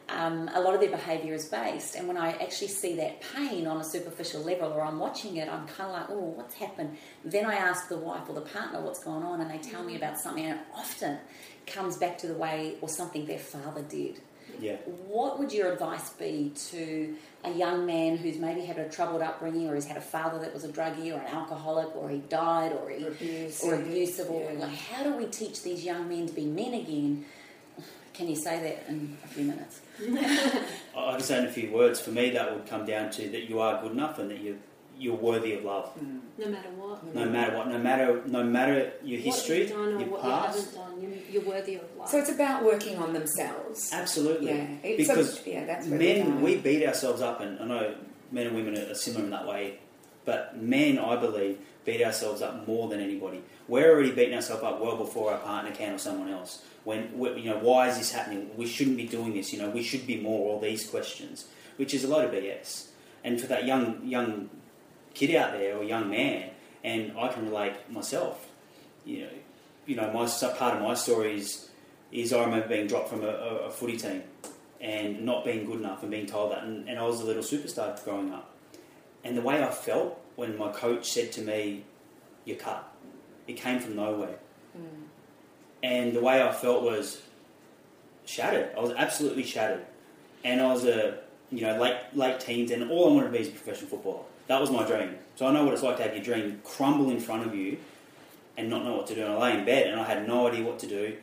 a lot of their behaviour is based. And when I actually see that pain on a superficial level, or I'm watching it, I'm kind of like, oh, what's happened? Then I ask the wife or the partner what's going on, and they tell me about something, and it often comes back to the way or something their father did. Yeah. What would your advice be to a young man who's maybe had a troubled upbringing, or he's had a father that was a druggie or an alcoholic, or he died, or abusive, or like, how do we teach these young men to be men again? Can you say that in a few minutes? I can say in a few words. For me, that would come down to that you are good enough and that you're worthy of love. No matter what. No matter your history, what you've done or your what past. you haven't done, you're worthy of love. So it's about working on themselves. Absolutely. Because that's men, we beat ourselves up, and I know men and women are similar in that way, but men, I believe, beat ourselves up more than anybody. We're already beating ourselves up well before our partner can, or someone else. Why is this happening? We shouldn't be doing this. We should be more. All these questions, which is a load of BS. And for that young kid out there, or young man, and I can relate myself. My part of my story is I remember being dropped from a footy team and not being good enough and being told that, and I was a little superstar growing up. And the way I felt when my coach said to me, "You're cut," it came from nowhere. And the way I felt was shattered. I was absolutely shattered. And I was late teens, and all I wanted to be is a professional footballer. That was my dream. So I know what it's like to have your dream crumble in front of you and not know what to do. And I lay in bed and I had no idea what to do.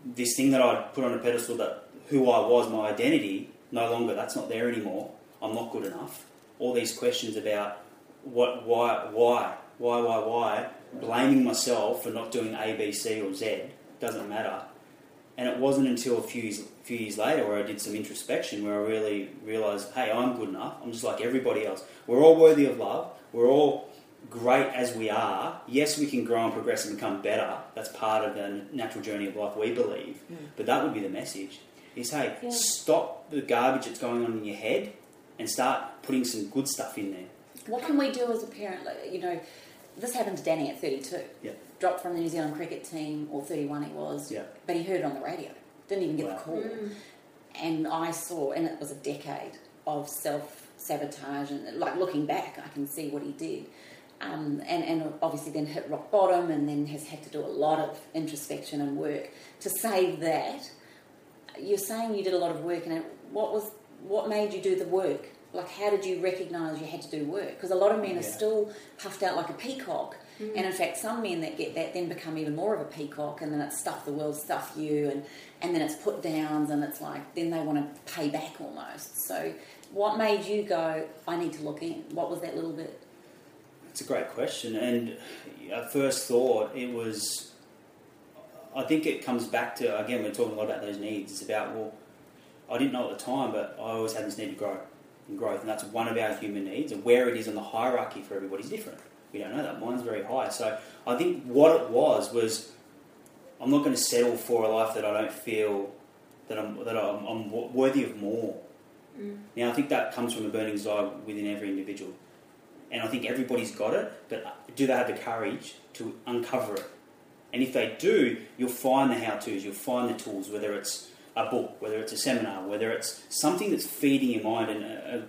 This thing that I'd put on a pedestal, that who I was, my identity, no longer, that's not there anymore. I'm not good enough. All these questions about why, blaming myself for not doing A, B, C or Z, doesn't matter. And it wasn't until a few years later where I did some introspection, where I really realised, hey, I'm good enough. I'm just like everybody else. We're all worthy of love. We're all great as we are. Yes, we can grow and progress and become better. That's part of the natural journey of life, we believe. But that would be the message. Is, hey, stop the garbage that's going on in your head and start putting some good stuff in there. What can we do as a parent? this happened to Danny at 32. Yeah. Dropped from the New Zealand cricket team, or 31 he was. Yeah. But he heard it on the radio. Didn't even get Wow. the call. And I saw, and it was a decade of self-sabotage, and like looking back, I can see what he did. And obviously then hit rock bottom, and then has had to do a lot of introspection and work. To say that, you're saying you did a lot of work, and what made you do the work? Like, how did you recognise you had to do work? Because a lot of men are still puffed out like a peacock. And in fact, some men that get that then become even more of a peacock, and then it's stuff the world, stuff you, and then it's put downs, and it's like, then they want to pay back almost. So what made you go, I need to look in? What was that little bit? It's a great question. And at first thought, it was, I think it comes back to, again, we're talking a lot about those needs. It's about, well, I didn't know at the time, but I always had this need to grow and growth. And that's one of our human needs. And where it is on the hierarchy for everybody's different. We don't know that. Mine's very high. So I think what it was I'm not going to settle for a life that I don't feel that I'm worthy of more. Now, I think that comes from a burning desire within every individual. And I think everybody's got it, but do they have the courage to uncover it? And if they do, you'll find the how-tos, you'll find the tools, whether it's a book, whether it's a seminar, whether it's something that's feeding your mind. And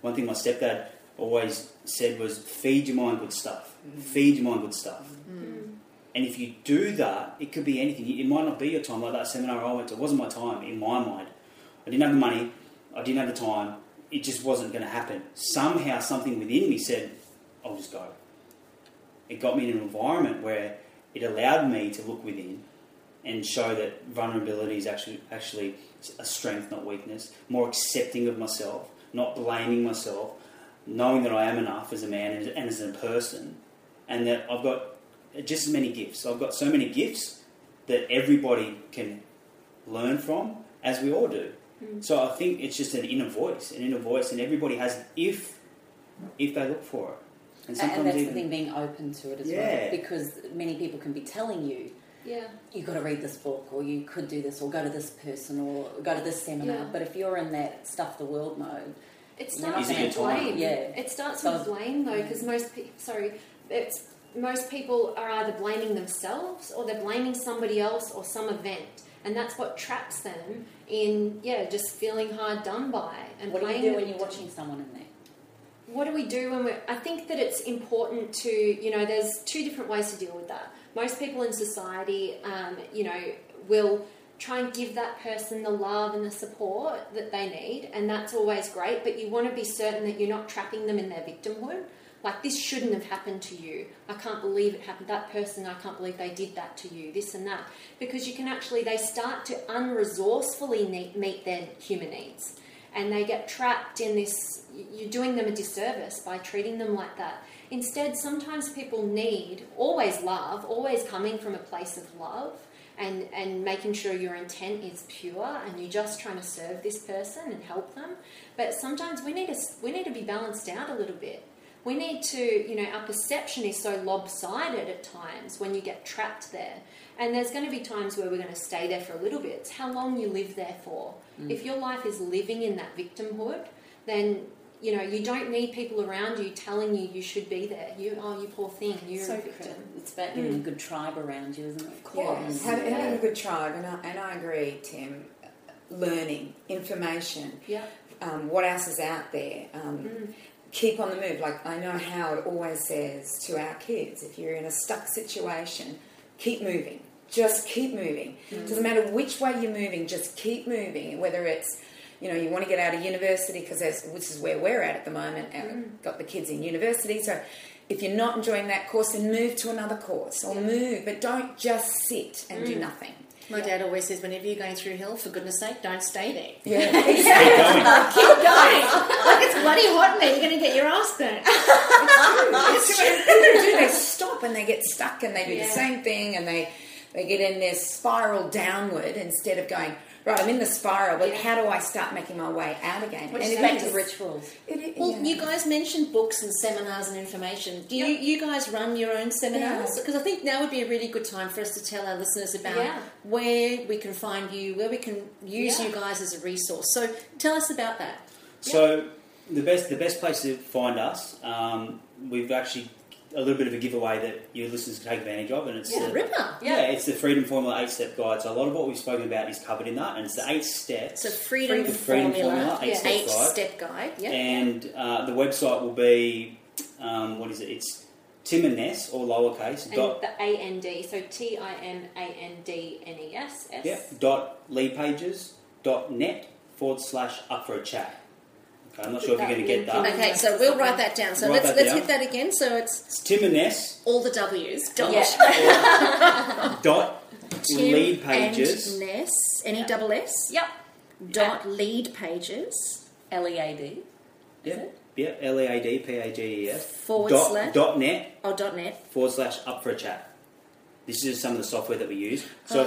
one thing my stepdad always said was, feed your mind good stuff. Feed your mind good stuff. And if you do that, it could be anything. It might not be your time. Like that seminar I went to, it wasn't my time in my mind. I didn't have the money. I didn't have the time. It just wasn't going to happen. Somehow something within me said, I'll just go. It got me in an environment where it allowed me to look within and show that vulnerability is actually a strength, not weakness. More accepting of myself, not blaming myself, knowing that I am enough as a man and as a person, and that I've got just as many gifts. I've got so many gifts that everybody can learn from, as we all do. So I think it's just an inner voice, and everybody has it if they look for it. And that's the thing, being open to it as well, because many people can be telling you, Yeah. You've got to read this book, or you could do this, or go to this person, or go to this seminar. Yeah. But if you're in that stuff the world mode, it starts with blame. Yeah. It starts with blame though, because most people are either blaming themselves or they're blaming somebody else or some event, and that's what traps them in just feeling hard done by. And what do you do when you're watching someone in there? What do we do when I think that it's important to, there's two different ways to deal with that. Most people in society, will try and give that person the love and the support that they need, and that's always great, but you want to be certain that you're not trapping them in their victimhood. Like, this shouldn't have happened to you. I can't believe it happened. That person, I can't believe they did that to you, this and that. Because you can they start to unresourcefully meet their human needs. And they get trapped in this, you're doing them a disservice by treating them like that. Instead, sometimes people need always love, always coming from a place of love, and making sure your intent is pure and you're just trying to serve this person and help them. But sometimes we need to be balanced out a little bit. We need to, our perception is so lopsided at times when you get trapped there. And there's going to be times where we're going to stay there for a little bit. It's how long you live there for. If your life is living in that victimhood, then, you don't need people around you telling you should be there. You poor thing, you're a victim. It's about getting a good tribe around you, isn't it? Of course. Having a good tribe, and I agree, Tim. Learning, information, what else is out there. Keep on the move. Like, I know Howard always says to our kids, if you're in a stuck situation, keep moving. Just keep moving. Doesn't matter which way you're moving, just keep moving. Whether it's, you want to get out of university, because which is where we're at the moment. Got the kids in university. So if you're not enjoying that course, then move to another course or move. But don't just sit and do nothing. My dad always says, whenever you're going through hell, for goodness sake, don't stay there. Yeah, exactly. Keep going. Like, it's bloody hot in there. You're going to get your ass burnt. It's true. They stop and they get stuck and they do the same thing, and they get in this spiral downward instead of going, right, I'm in the spiral, but how do I start making my way out again? Which is back to rituals. You guys mentioned books and seminars and information. Do you guys run your own seminars? Because I think now would be a really good time for us to tell our listeners about where we can find you, where we can use you guys as a resource. So tell us about that. So the best place to find us, we've actually a little bit of a giveaway that your listeners can take advantage of, and it's Ripper. it's the Freedom Formula 8-step guide. So a lot of what we've spoken about is covered in that, and it's the 8 steps. So Freedom Formula 8-step guide. Yeah. And the website will be what is it? It's Tim and Ness, all lowercase. And the AND, so TIMANDNESS. .leadpages.net/up for a chat. Okay, I'm not sure if you're going to get that. Okay, so we'll write that down. So let's hit that again. So it's Tim and Ness. All the W's. Dot. Dot Tim lead pages. And Ness. .NESS. Yep. Dot lead pages. LEAD. Yep. Yeah, LEADPAGES. / dot net. Oh, .net. / up for a chat. This is some of the software that we use. So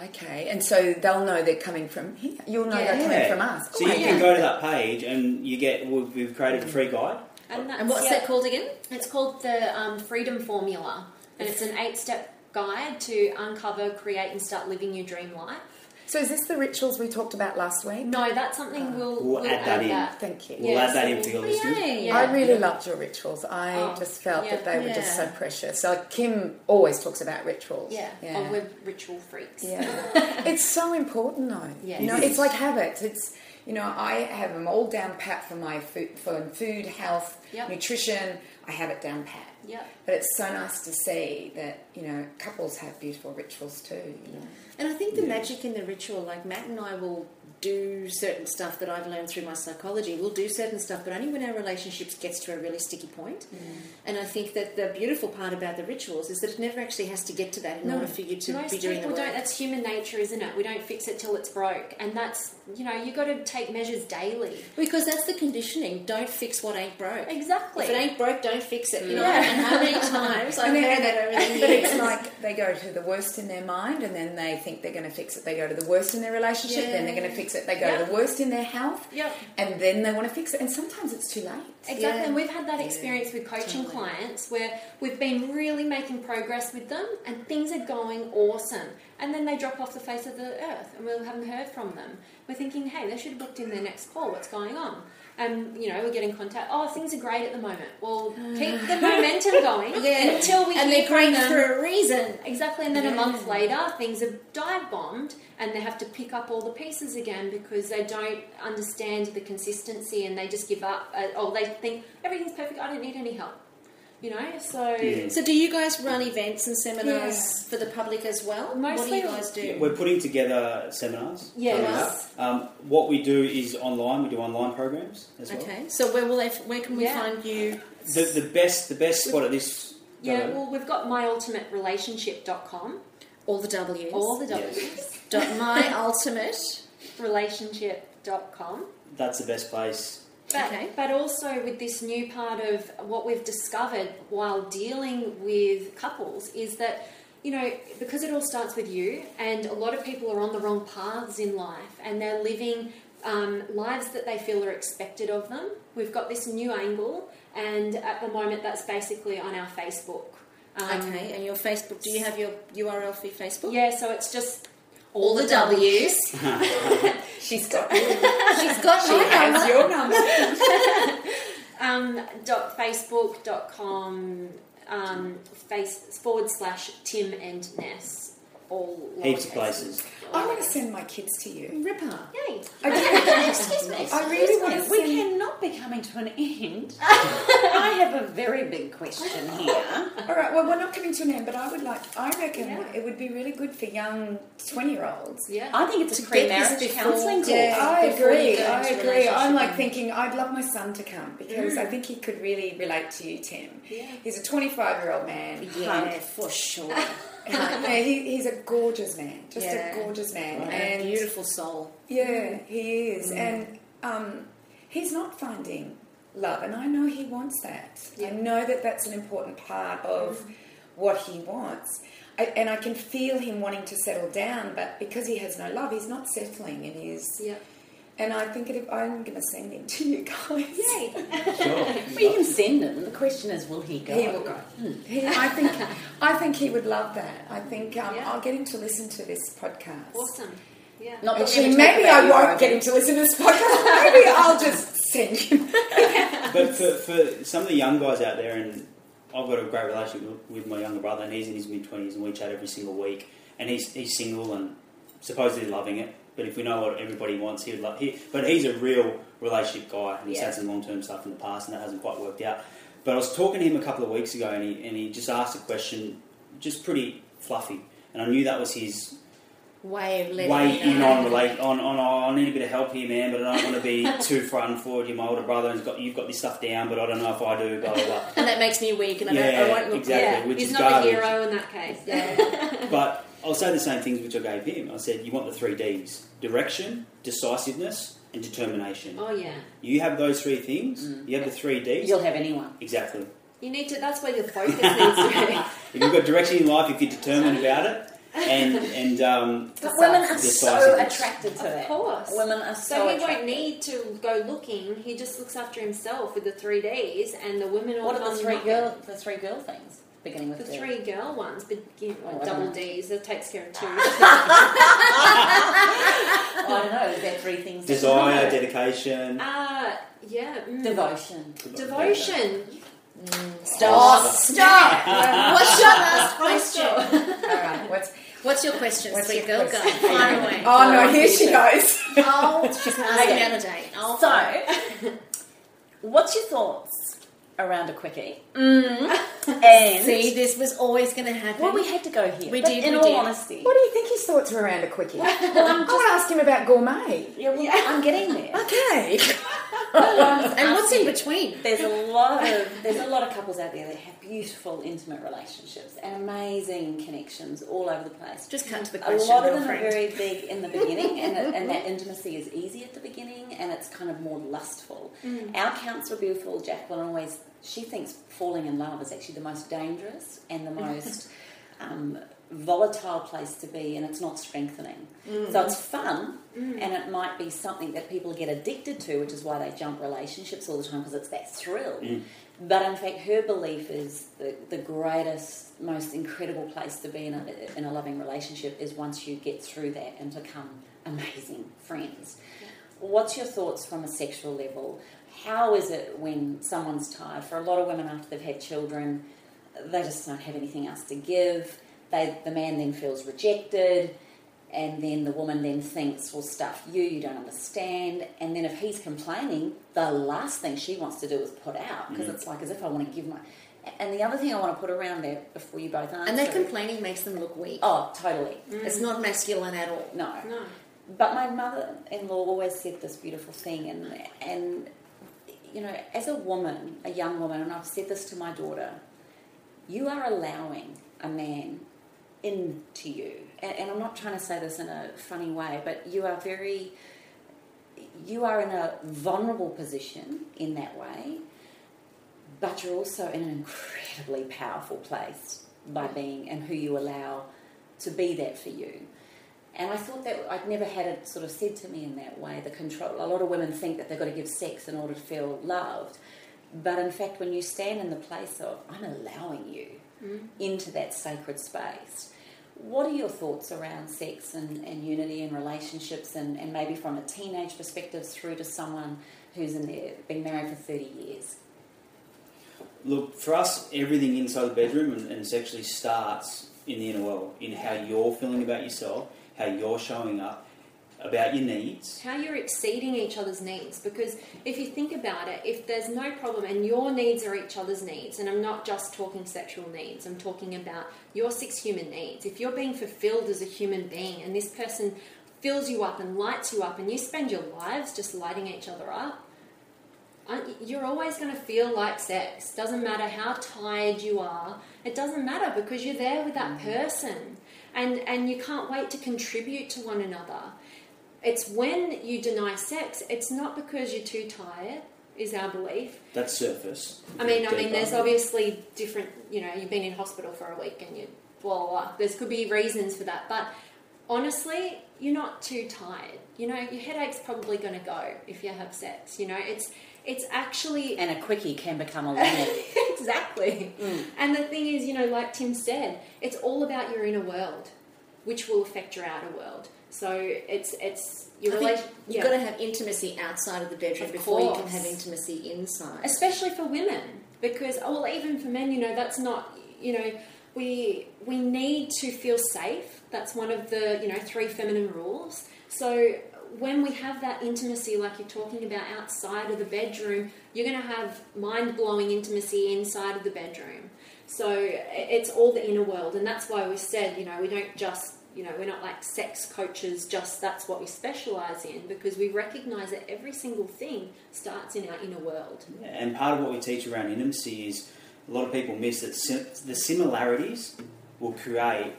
okay. And so they'll know they're coming from here. You'll know they're coming from us. So you can go to that page and you get. We've created a free guide. And what's that called again? It's called the Freedom Formula, and it's an 8-step guide to uncover, create, and start living your dream life. So is this the rituals we talked about last week? No, that's something we'll add that in. Thank you. We'll add that in for your listeners. I really loved your rituals. I just felt that they were just so precious. So Kim always talks about rituals. Oh, we're ritual freaks. Yeah. It's so important though. Yeah. You know, it's like habits. It's, you know, I have them all down pat for my food, health, nutrition. I have it down pat. Yeah. But it's so nice to see that, you know, couples have beautiful rituals too. You know? And I think the magic in the ritual, like Matt and I will do certain stuff that I've learned through my psychology. We'll do certain stuff, but only when our relationships gets to a really sticky point. And I think that the beautiful part about the rituals is that it never actually has to get to that in order for you to be doing the work. That's human nature, isn't it? We don't fix it till it's broke. And that's, you know, you've got to take measures daily. Because that's the conditioning. Don't fix what ain't broke. Exactly. If it ain't broke, don't fix it. You know, and how many times I've heard that over the years. But it's like they go to the worst in their mind and then they think they're going to fix it. They go to the worst in their relationship, then they're going to fix it. They go to the worst in their health, and then they want to fix it. And sometimes it's too late. Exactly, and we've had that experience with coaching clients where we've been really making progress with them and things are going awesome. And then they drop off the face of the earth and we haven't heard from them. We're thinking, hey, they should have booked in their next call. What's going on? And, you know, we get in contact. Oh, things are great at the moment. Well, keep the momentum going until we and hear they're great from them. for a reason. Exactly, and then a month later, things have dive-bombed and they have to pick up all the pieces again because they don't understand the consistency and they just give up. They think, everything's perfect, I don't need any help. You know, so... So do you guys run events and seminars for the public as well? Mostly, what do you guys do? We're putting together seminars. Yes. What we do is online. We do online programs as well. Okay. So where can we find you? The best spot at this... well, we've got myultimaterelationship.com. All the W's. All the W's. Yes. myultimaterelationship.com. That's the best place. But also with this new part of what we've discovered while dealing with couples is that, you know, because it all starts with you and a lot of people are on the wrong paths in life and they're living lives that they feel are expected of them. We've got this new angle and at the moment that's basically on our Facebook. Okay, and your Facebook, do you have your URL for your Facebook? Yeah, so it's just... All the W's. She's got your number. Facebook.com /Tim and Ness. All heaps of places. I want to send my kids to you. Ripper. Yay. Excuse me. I really want to We send... cannot be coming to an end. I have a very big question here. All right, well, we're not coming to an end, but I reckon it would be really good for young 20-year-olds. Yeah. I think it's a pre-marriage counselling course. I agree. relationship. I'm like thinking, I'd love my son to come because I think he could really relate to you, Tim. Yeah. He's a 25-year-old man. Yeah, for sure. He's a gorgeous man, just a gorgeous man, And and a beautiful soul. Yeah, he is, and he's not finding love, and I know he wants that. I know that that's an important part of what he wants, and I can feel him wanting to settle down, but because he has no love, he's not settling, and and I think I'm going to send him to you guys. Yay. Sure. Well, you can send him. The question is, will he go? He will go. I think he would love that. I think I'll get him to listen to this podcast. Awesome. Yeah. Not that Actually, we ever maybe talk I about won't get him to listen to this podcast. Maybe I'll just send him. But for some of the young guys out there, and I've got a great relationship with my younger brother, and he's in his mid-20s, and we chat every single week. And he's single and supposedly loving it. But if we know what everybody wants, he would love. But he's a real relationship guy, and he's had some long-term stuff in the past, and that hasn't quite worked out. But I was talking to him a couple of weeks ago, and he just asked a question, just pretty fluffy, and I knew that was his way of in I need a bit of help here, man, but I don't want to be too front and forward. You're my older brother, and you've got this stuff down, but I don't know if I do. Blah blah blah. And that makes me weak, and I won't look. Exactly, which he's is not garbage. a hero in that case. Yeah. But I'll say the same things which I gave him. I said, you want the 3 Ds: direction, decisiveness, and determination. Oh yeah. You have those 3 things. You have the 3 Ds. You'll have anyone. Exactly. You need to. That's where your focus needs to be. If you've got direction in life, if you're determined about it, and but women are so decisiveness. attracted to that. Of course. Women are So he attracted. won't need to go looking. He just looks after himself with the 3 Ds, and the women will What are come the three knocking. girl things? Beginning with The D. 3 girl ones, but I double don't know. Ds. That takes care of 2. I don't know. Is there 3 things? desire, dedication. Yeah. Devotion. Devotion. Stop! What's your last question? All right. What's your question, What's sweet your girl? question? Go. Fire away. Oh no, here she goes. Oh, she's asking out a date. Oh, So, what's your thoughts around a quickie? And see, this was always going to happen. well, we had to go here. We but did, In we all did. honesty, What do you think his thoughts were around a quickie? Well, I want to ask him about gourmet. yeah, well, I'm getting there. Okay. And what's in between? There's a lot of couples out there that have beautiful, intimate relationships and amazing connections all over the place. Just cut to the A question, lot of them girlfriend. are very big in the beginning, and that intimacy is easy at the beginning, and it's kind of more lustful. Our counsellor, beautiful Jacqueline, always she thinks falling in love is actually the most dangerous and the most volatile place to be, and it's not strengthening. So it's fun, and it might be something that people get addicted to, which is why they jump relationships all the time, because it's that thrill. But in fact, her belief is the greatest, most incredible place to be in a loving relationship is once you get through that and become amazing friends. What's your thoughts from a sexual level? How is it when someone's tired? For a lot of women after they've had children, they just don't have anything else to give. The man then feels rejected, and then the woman then thinks, well, stuff you don't understand. And then if he's complaining, the last thing she wants to do is put out, because it's like as if I want to give my... And the other thing I want to put around there before you both answer... And that complaining makes them look weak. Oh, totally. It's not masculine at all. No. No. But my mother-in-law always said this beautiful thing, and you know, as a woman, a young woman, and I've said this to my daughter, you are allowing a man into you. And I'm not trying to say this in a funny way, but you are in a vulnerable position in that way, but you're also in an incredibly powerful place by being and who you allow to be that for you. And I thought that I'd never had it sort of said to me in that way, the control. A lot of women think that they've got to give sex in order to feel loved. But in fact, when you stand in the place of, I'm allowing you into that sacred space, what are your thoughts around sex and unity and relationships and maybe from a teenage perspective through to someone who's been married for 30 years? Look, for us, everything inside the bedroom and sexually starts in the inner world, in how you're feeling about yourself, how you're showing up, about your needs. How you're exceeding each other's needs. Because if you think about it, if there's no problem and your needs are each other's needs, and I'm not just talking sexual needs, I'm talking about your 6 human needs. If you're being fulfilled as a human being and this person fills you up and lights you up and you spend your lives just lighting each other up, you're always going to feel like sex. Doesn't matter how tired you are. It doesn't matter because you're there with that person. And you can't wait to contribute to one another. It's when you deny sex, it's not because you're too tired, is our belief. That's surface. I mean, there's obviously different, you've been in hospital for a week and you blah, blah, blah. There could be reasons for that. But honestly, you're not too tired. Your headache's probably going to go if you have sex. It's actually... And a quickie can become a long. Exactly. And the thing is, like Tim said, it's all about your inner world, which will affect your outer world. So it's your I think relation. you've got to have intimacy outside of the bedroom Of before you can course. have intimacy inside. Especially for women, because even for men, that's not, we need to feel safe. That's one of the 3 feminine rules. So when we have that intimacy, like you're talking about, outside of the bedroom, you're going to have mind-blowing intimacy inside of the bedroom. So it's all the inner world, and that's why we said, we don't just, we're not like sex coaches, just that's what we specialise in, because we recognise that every single thing starts in our inner world. Yeah, and part of what we teach around intimacy is a lot of people miss that the similarities will create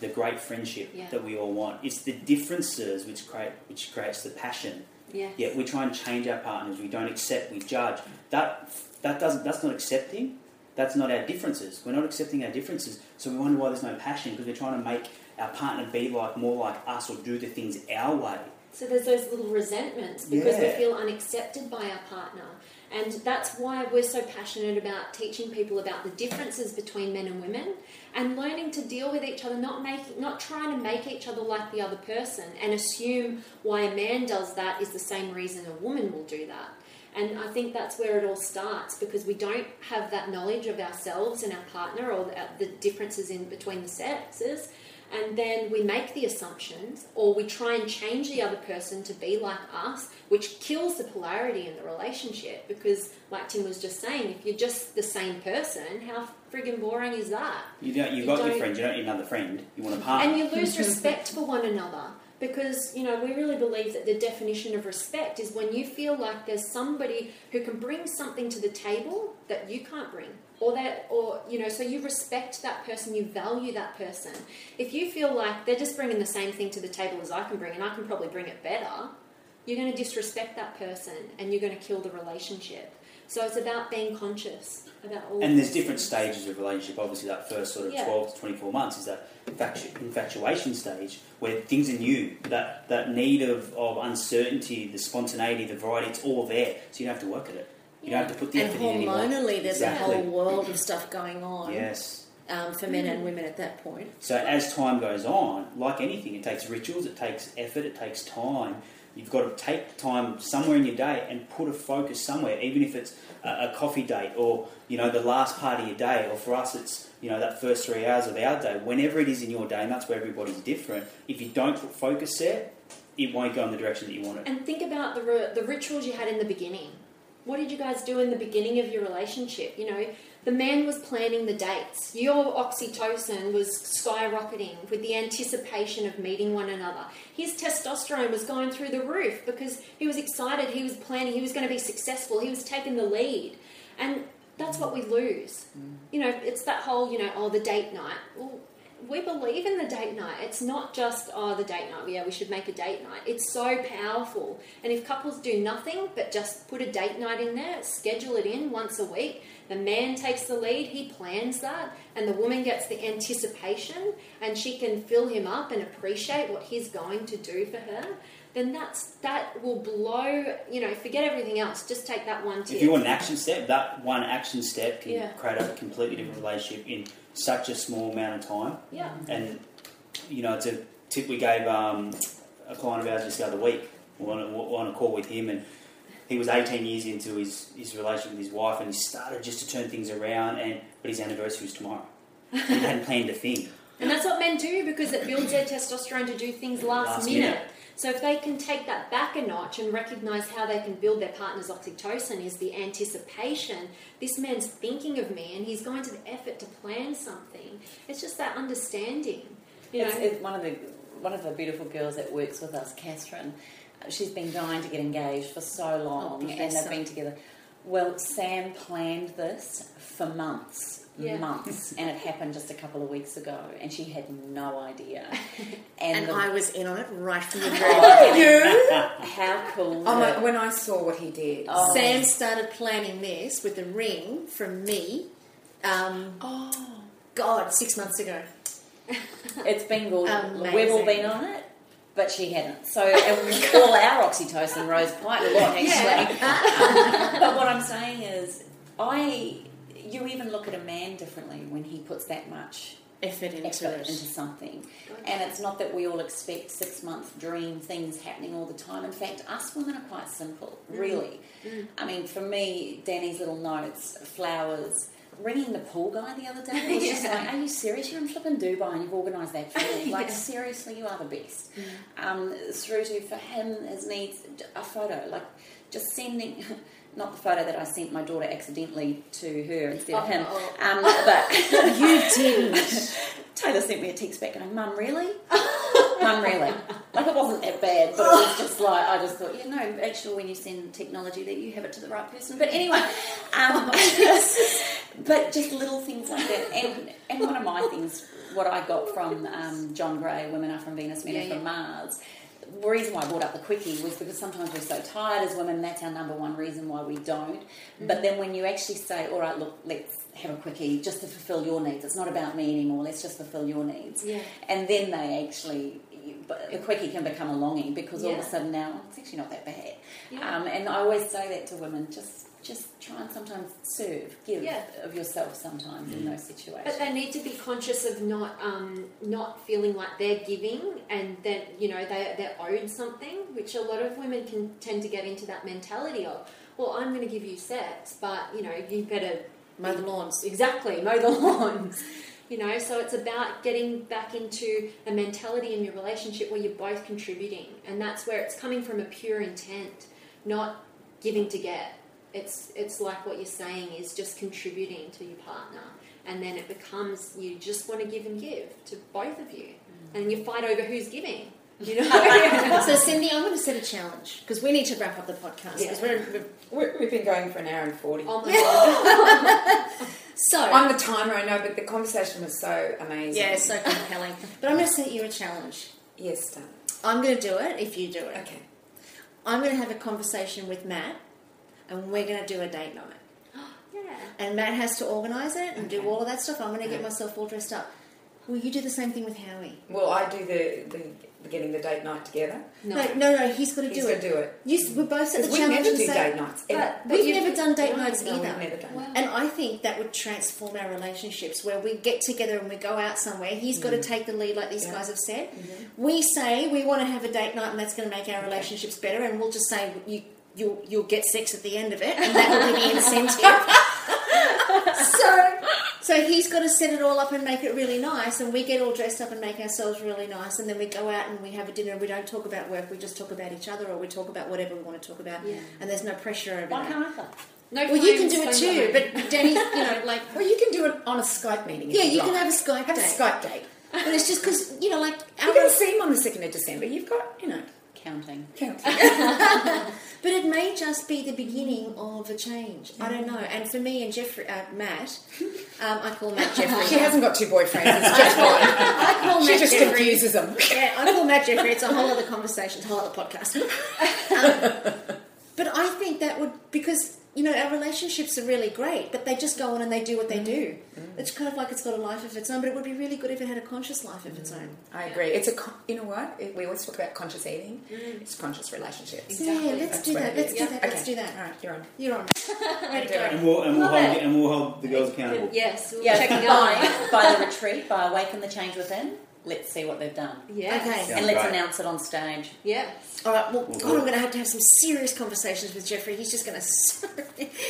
the great friendship that we all want. It's the differences which creates the passion. Yeah. Yeah, we try and change our partners. We don't accept. We judge. That's not accepting. That's not our differences. We're not accepting our differences. So we wonder why there's no passion, because we're trying to make our partner be more like us, or do the things our way. So there's those little resentments because we feel unaccepted by our partner. And that's why we're so passionate about teaching people about the differences between men and women, and learning to deal with each other, not trying to make each other like the other person and assume why a man does that is the same reason a woman will do that. And I think that's where it all starts, because we don't have that knowledge of ourselves and our partner, or the differences in between the sexes. And then we make the assumptions, or we try and change the other person to be like us, which kills the polarity in the relationship. Because, like Tim was just saying, if you're just the same person, how friggin' boring is that? You've got your friend, you don't need another friend. You want a partner. And you lose respect for one another. Because, we really believe that the definition of respect is when you feel like there's somebody who can bring something to the table that you can't bring. So you respect that person, you value that person. If you feel like they're just bringing the same thing to the table as I can bring, and I can probably bring it better, you're going to disrespect that person, and you're going to kill the relationship. So it's about being conscious about all. And there's different stages of relationship. Obviously, that first sort of 12 to 24 months is that infatuation stage where things are new. That need of uncertainty, the spontaneity, the variety, it's all there. So you don't have to work at it. You don't have to put the effort in anymore. And hormonally, there's a whole world of stuff going on. Yes. For men and women at that point. So as time goes on, like anything, it takes rituals, it takes effort, it takes time. You've got to take time somewhere in your day and put a focus somewhere, even if it's a coffee date or, the last part of your day, or for us it's, that first 3 hours of our day. Whenever it is in your day, and that's where everybody's different, if you don't put focus there, it won't go in the direction that you want it. And think about the rituals you had in the beginning. What did you guys do in the beginning of your relationship? The man was planning the dates. Your oxytocin was skyrocketing with the anticipation of meeting one another. His testosterone was going through the roof because he was excited, he was planning, he was going to be successful, he was taking the lead. And that's what we lose. It's that whole, the date night. Well, we believe in the date night. It's not just, the date night. Yeah, we should make a date night. It's so powerful. And if couples do nothing but just put a date night in there, schedule it in once a week, the man takes the lead, he plans that, and the woman gets the anticipation, and she can fill him up and appreciate what he's going to do for her, then that will blow, forget everything else. Just take that one tip. If you want an action step, that one action step can create a completely different relationship in such a small amount of time. Yeah. And, it's a tip we gave a client of ours just the other week. We're on a call with him, and he was 18 years into his relationship with his wife, and he started just to turn things around, but his anniversary was tomorrow. He hadn't planned a thing. And that's what men do, because it builds their testosterone to do things last minute. So if they can take that back a notch and recognise how they can build their partner's oxytocin is the anticipation. This man's thinking of me and he's going to the effort to plan something. It's just that understanding. It's one of the beautiful girls that works with us, Catherine. She's been dying to get engaged for so long, and they've been together. Well, Sam planned this for months, and it happened just a couple of weeks ago, and she had no idea. And I was in on it right from the beginning. How cool! When I saw what he did, Sam started planning this with a ring from me. 6 months ago. It's been good. We've all been on it. But she hadn't. So all our oxytocin rose quite a lot, actually. But what I'm saying is, you even look at a man differently when he puts that much effort into something. And it's not that we all expect 6-month dream things happening all the time. In fact, us women are quite simple, really. I mean, for me, Danny's little notes, flowers, ringing the pool guy the other day, was just like, are you serious? You're in flipping Dubai and you've organised that for me. Like, seriously, you are the best. Through to, for him, his needs, a photo, like just sending... Not the photo that I sent my daughter accidentally to her instead of him. But you didn't. Taylor sent me a text back going, Mum, really? Mum, really? Like, it wasn't that bad, but it was just like, I just thought, make sure when you send technology that you have it to the right person. But anyway, but just little things like that. And one of my things, what I got from John Gray, Women Are From Venus, Men Are From Mars, the reason why I brought up the quickie was because sometimes we're so tired as women, that's our number one reason why we don't. But then when you actually say, all right, look, let's have a quickie just to fulfill your needs. It's not about me anymore. Let's just fulfill your needs. Yeah. And then they actually, the quickie can become a longing because all of a sudden now, it's actually not that bad. Yeah. And I always say that to women, just try and sometimes give of yourself sometimes in those situations. But they need to be conscious of not feeling like they're giving and that, they're owed something, which a lot of women can tend to get into that mentality of, well, I'm going to give you sex, but, you better mow the lawns. Exactly, mow the lawns. So it's about getting back into a mentality in your relationship where you're both contributing, and that's where it's coming from a pure intent, not giving to get. It's like what you're saying is just contributing to your partner, and then it becomes you just want to give and give to both of you, and you fight over who's giving. So Cindy, I'm going to set a challenge because we need to wrap up the podcast because we've been going for an hour and 40. Oh my God. So I'm the timer, I know, but the conversation was so amazing. Yeah, so compelling. But I'm going to set you a challenge. Yes, darling. I'm going to do it if you do it. Okay. I'm going to have a conversation with Matt, and we're going to do a date night. Yeah. And Matt has to organise it and do all of that stuff. I'm going to get myself all dressed up. Will you do the same thing with Howie? Will I do the getting the date night together? No, he's got to do it. He's got to do it. We're both at the we challenge never and do say, date nights. We've never done date nights No, either. we've never done that. And I think that would transform our relationships where we get together and we go out somewhere. He's got to take the lead like these guys have said. We say we want to have a date night and that's going to make our relationships better, and we'll just say you'll get sex at the end of it, and that will be the incentive. So he's got to set it all up and make it really nice, and we get all dressed up and make ourselves really nice, and then we go out and we have a dinner and we don't talk about work, we just talk about each other, or we talk about whatever we want to talk about, and there's no pressure over Why that. can't I? No, well, you can do it too, but Danny, Well, you can do it on a Skype meeting. Yeah, you can have a Skype date. Have a Skype date. But it's just because, You're going to see him on the 2nd of December. You've got, Counting. But it may just be the beginning of a change. I don't know. And for me and Jeffrey, Matt, I call Matt Jeffrey. She hasn't got 2 boyfriends. It's just one. I call Matt She just Jeffrey. confuses them. Yeah, I call Matt Jeffrey. It's a whole other conversation, it's a whole other podcast. But I think that would, because, our relationships are really great, but they just go on and they do what they do. It's kind of like it's got a life of its own, but it would be really good if it had a conscious life of its own. I agree. It's you know what? We always talk about conscious eating. It's conscious relationships. Exactly. Yeah, let's do that. Let's do that. All right, you're on. You're on. Ready to go. And we'll hold the girls accountable. Yes, we'll Yeah, check it out. by the retreat, by Awaken the Change Within, let's see what they've done. Yeah. Okay. And let's announce it on stage. Yeah. All right, well, God, I'm going to have some serious conversations with Jeffrey. He's just going to...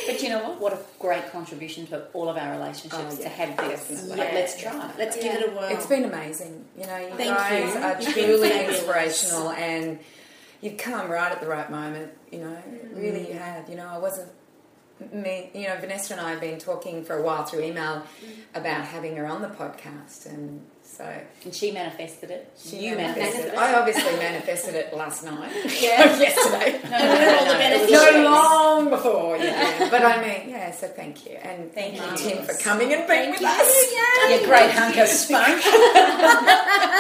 But you know what? What a great contribution to all of our relationships to have this. Yeah. Let's try. Let's give it a whirl. It's been amazing. You Thank guys you. are truly inspirational, and you've come right at the right moment. Really you have. I wasn't... Vanessa and I have been talking for a while through email about having her on the podcast, and so... And she manifested it. You manifested it. I obviously manifested it last night. Yeah. Yesterday. No, long before. Yeah. But so thank you. And thank you, Tim, for coming and being with us. You great hunk of spunk.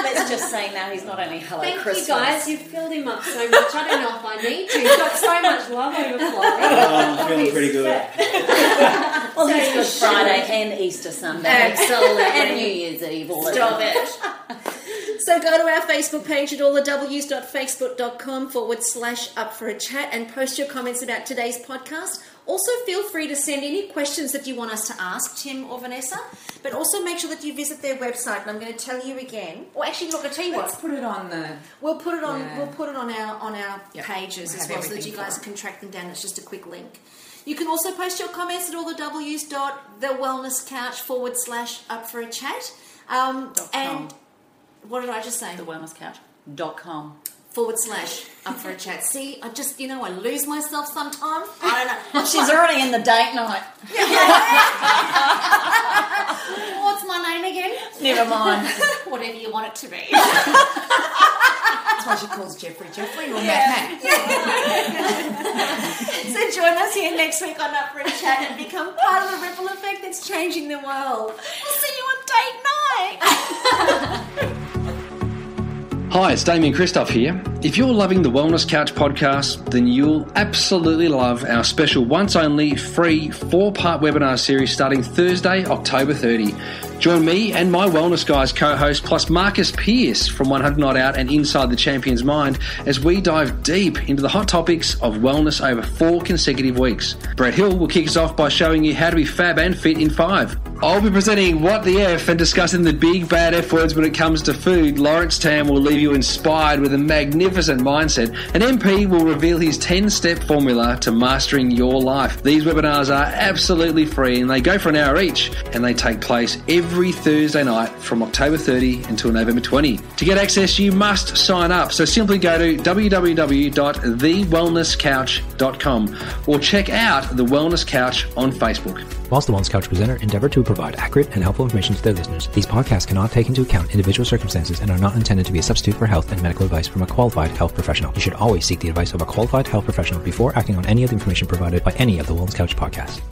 Let's just say now he's not only hello Thank Christmas. you guys, you've filled him up so much. I don't know if I need to. He's got so much love overflowing. I'm feeling pretty good. Well, he's Good Friday and Easter Sunday. Absolutely. And New Year's Eve. All Stop it. it. So go to our Facebook page at allthews.facebook.com/up-for-a-chat and post your comments about today's podcast. Also, feel free to send any questions that you want us to ask Tim or Vanessa, but also make sure that you visit their website. And I'm going to tell you again. Well, actually, look, I'll tell you Let's put it on the. We'll put it on. Yeah. We'll put it on our pages We'll as have well, so that everything you guys for it. can track them down. It's just a quick link. You can also post your comments at allthews.thewellnesscouch/up-for-a-chat. And what did I just say? thewellnesscouch.com. /up-for-a-chat. See, I just, I lose myself sometimes. I don't know. She's already in the date night. What's my name again? Never mind. Whatever you want it to be. That's why she calls Jeffrey or Matt. So join us here next week on Up for a Chat and become part of the ripple effect that's changing the world. We'll see you on date night. Hi, it's Damien Christoph here. If you're loving the Wellness Couch podcast, then you'll absolutely love our special once-only free 4-part webinar series starting Thursday, October 30. Join me and my Wellness Guys co-host, plus Marcus Pearce from 100 Night Out and Inside the Champion's Mind, as we dive deep into the hot topics of wellness over 4 consecutive weeks. Brett Hill will kick us off by showing you how to be fab and fit in 5. I'll be presenting What the F and discussing the big bad F words when it comes to food. Lawrence Tam will leave you inspired with a magnificent mindset, and MP will reveal his 10-step formula to mastering your life. These webinars are absolutely free and they go for an hour each, and they take place every Thursday night from October 30 until November 20. To get access, you must sign up, so simply go to www.thewellnesscouch.com or check out The Wellness Couch on Facebook. Whilst the Wellness Couch presenter endeavour to provide accurate and helpful information to their listeners, these podcasts cannot take into account individual circumstances and are not intended to be a substitute for health and medical advice from a qualified health professional. You should always seek the advice of a qualified health professional before acting on any of the information provided by any of the Wellness Couch podcasts.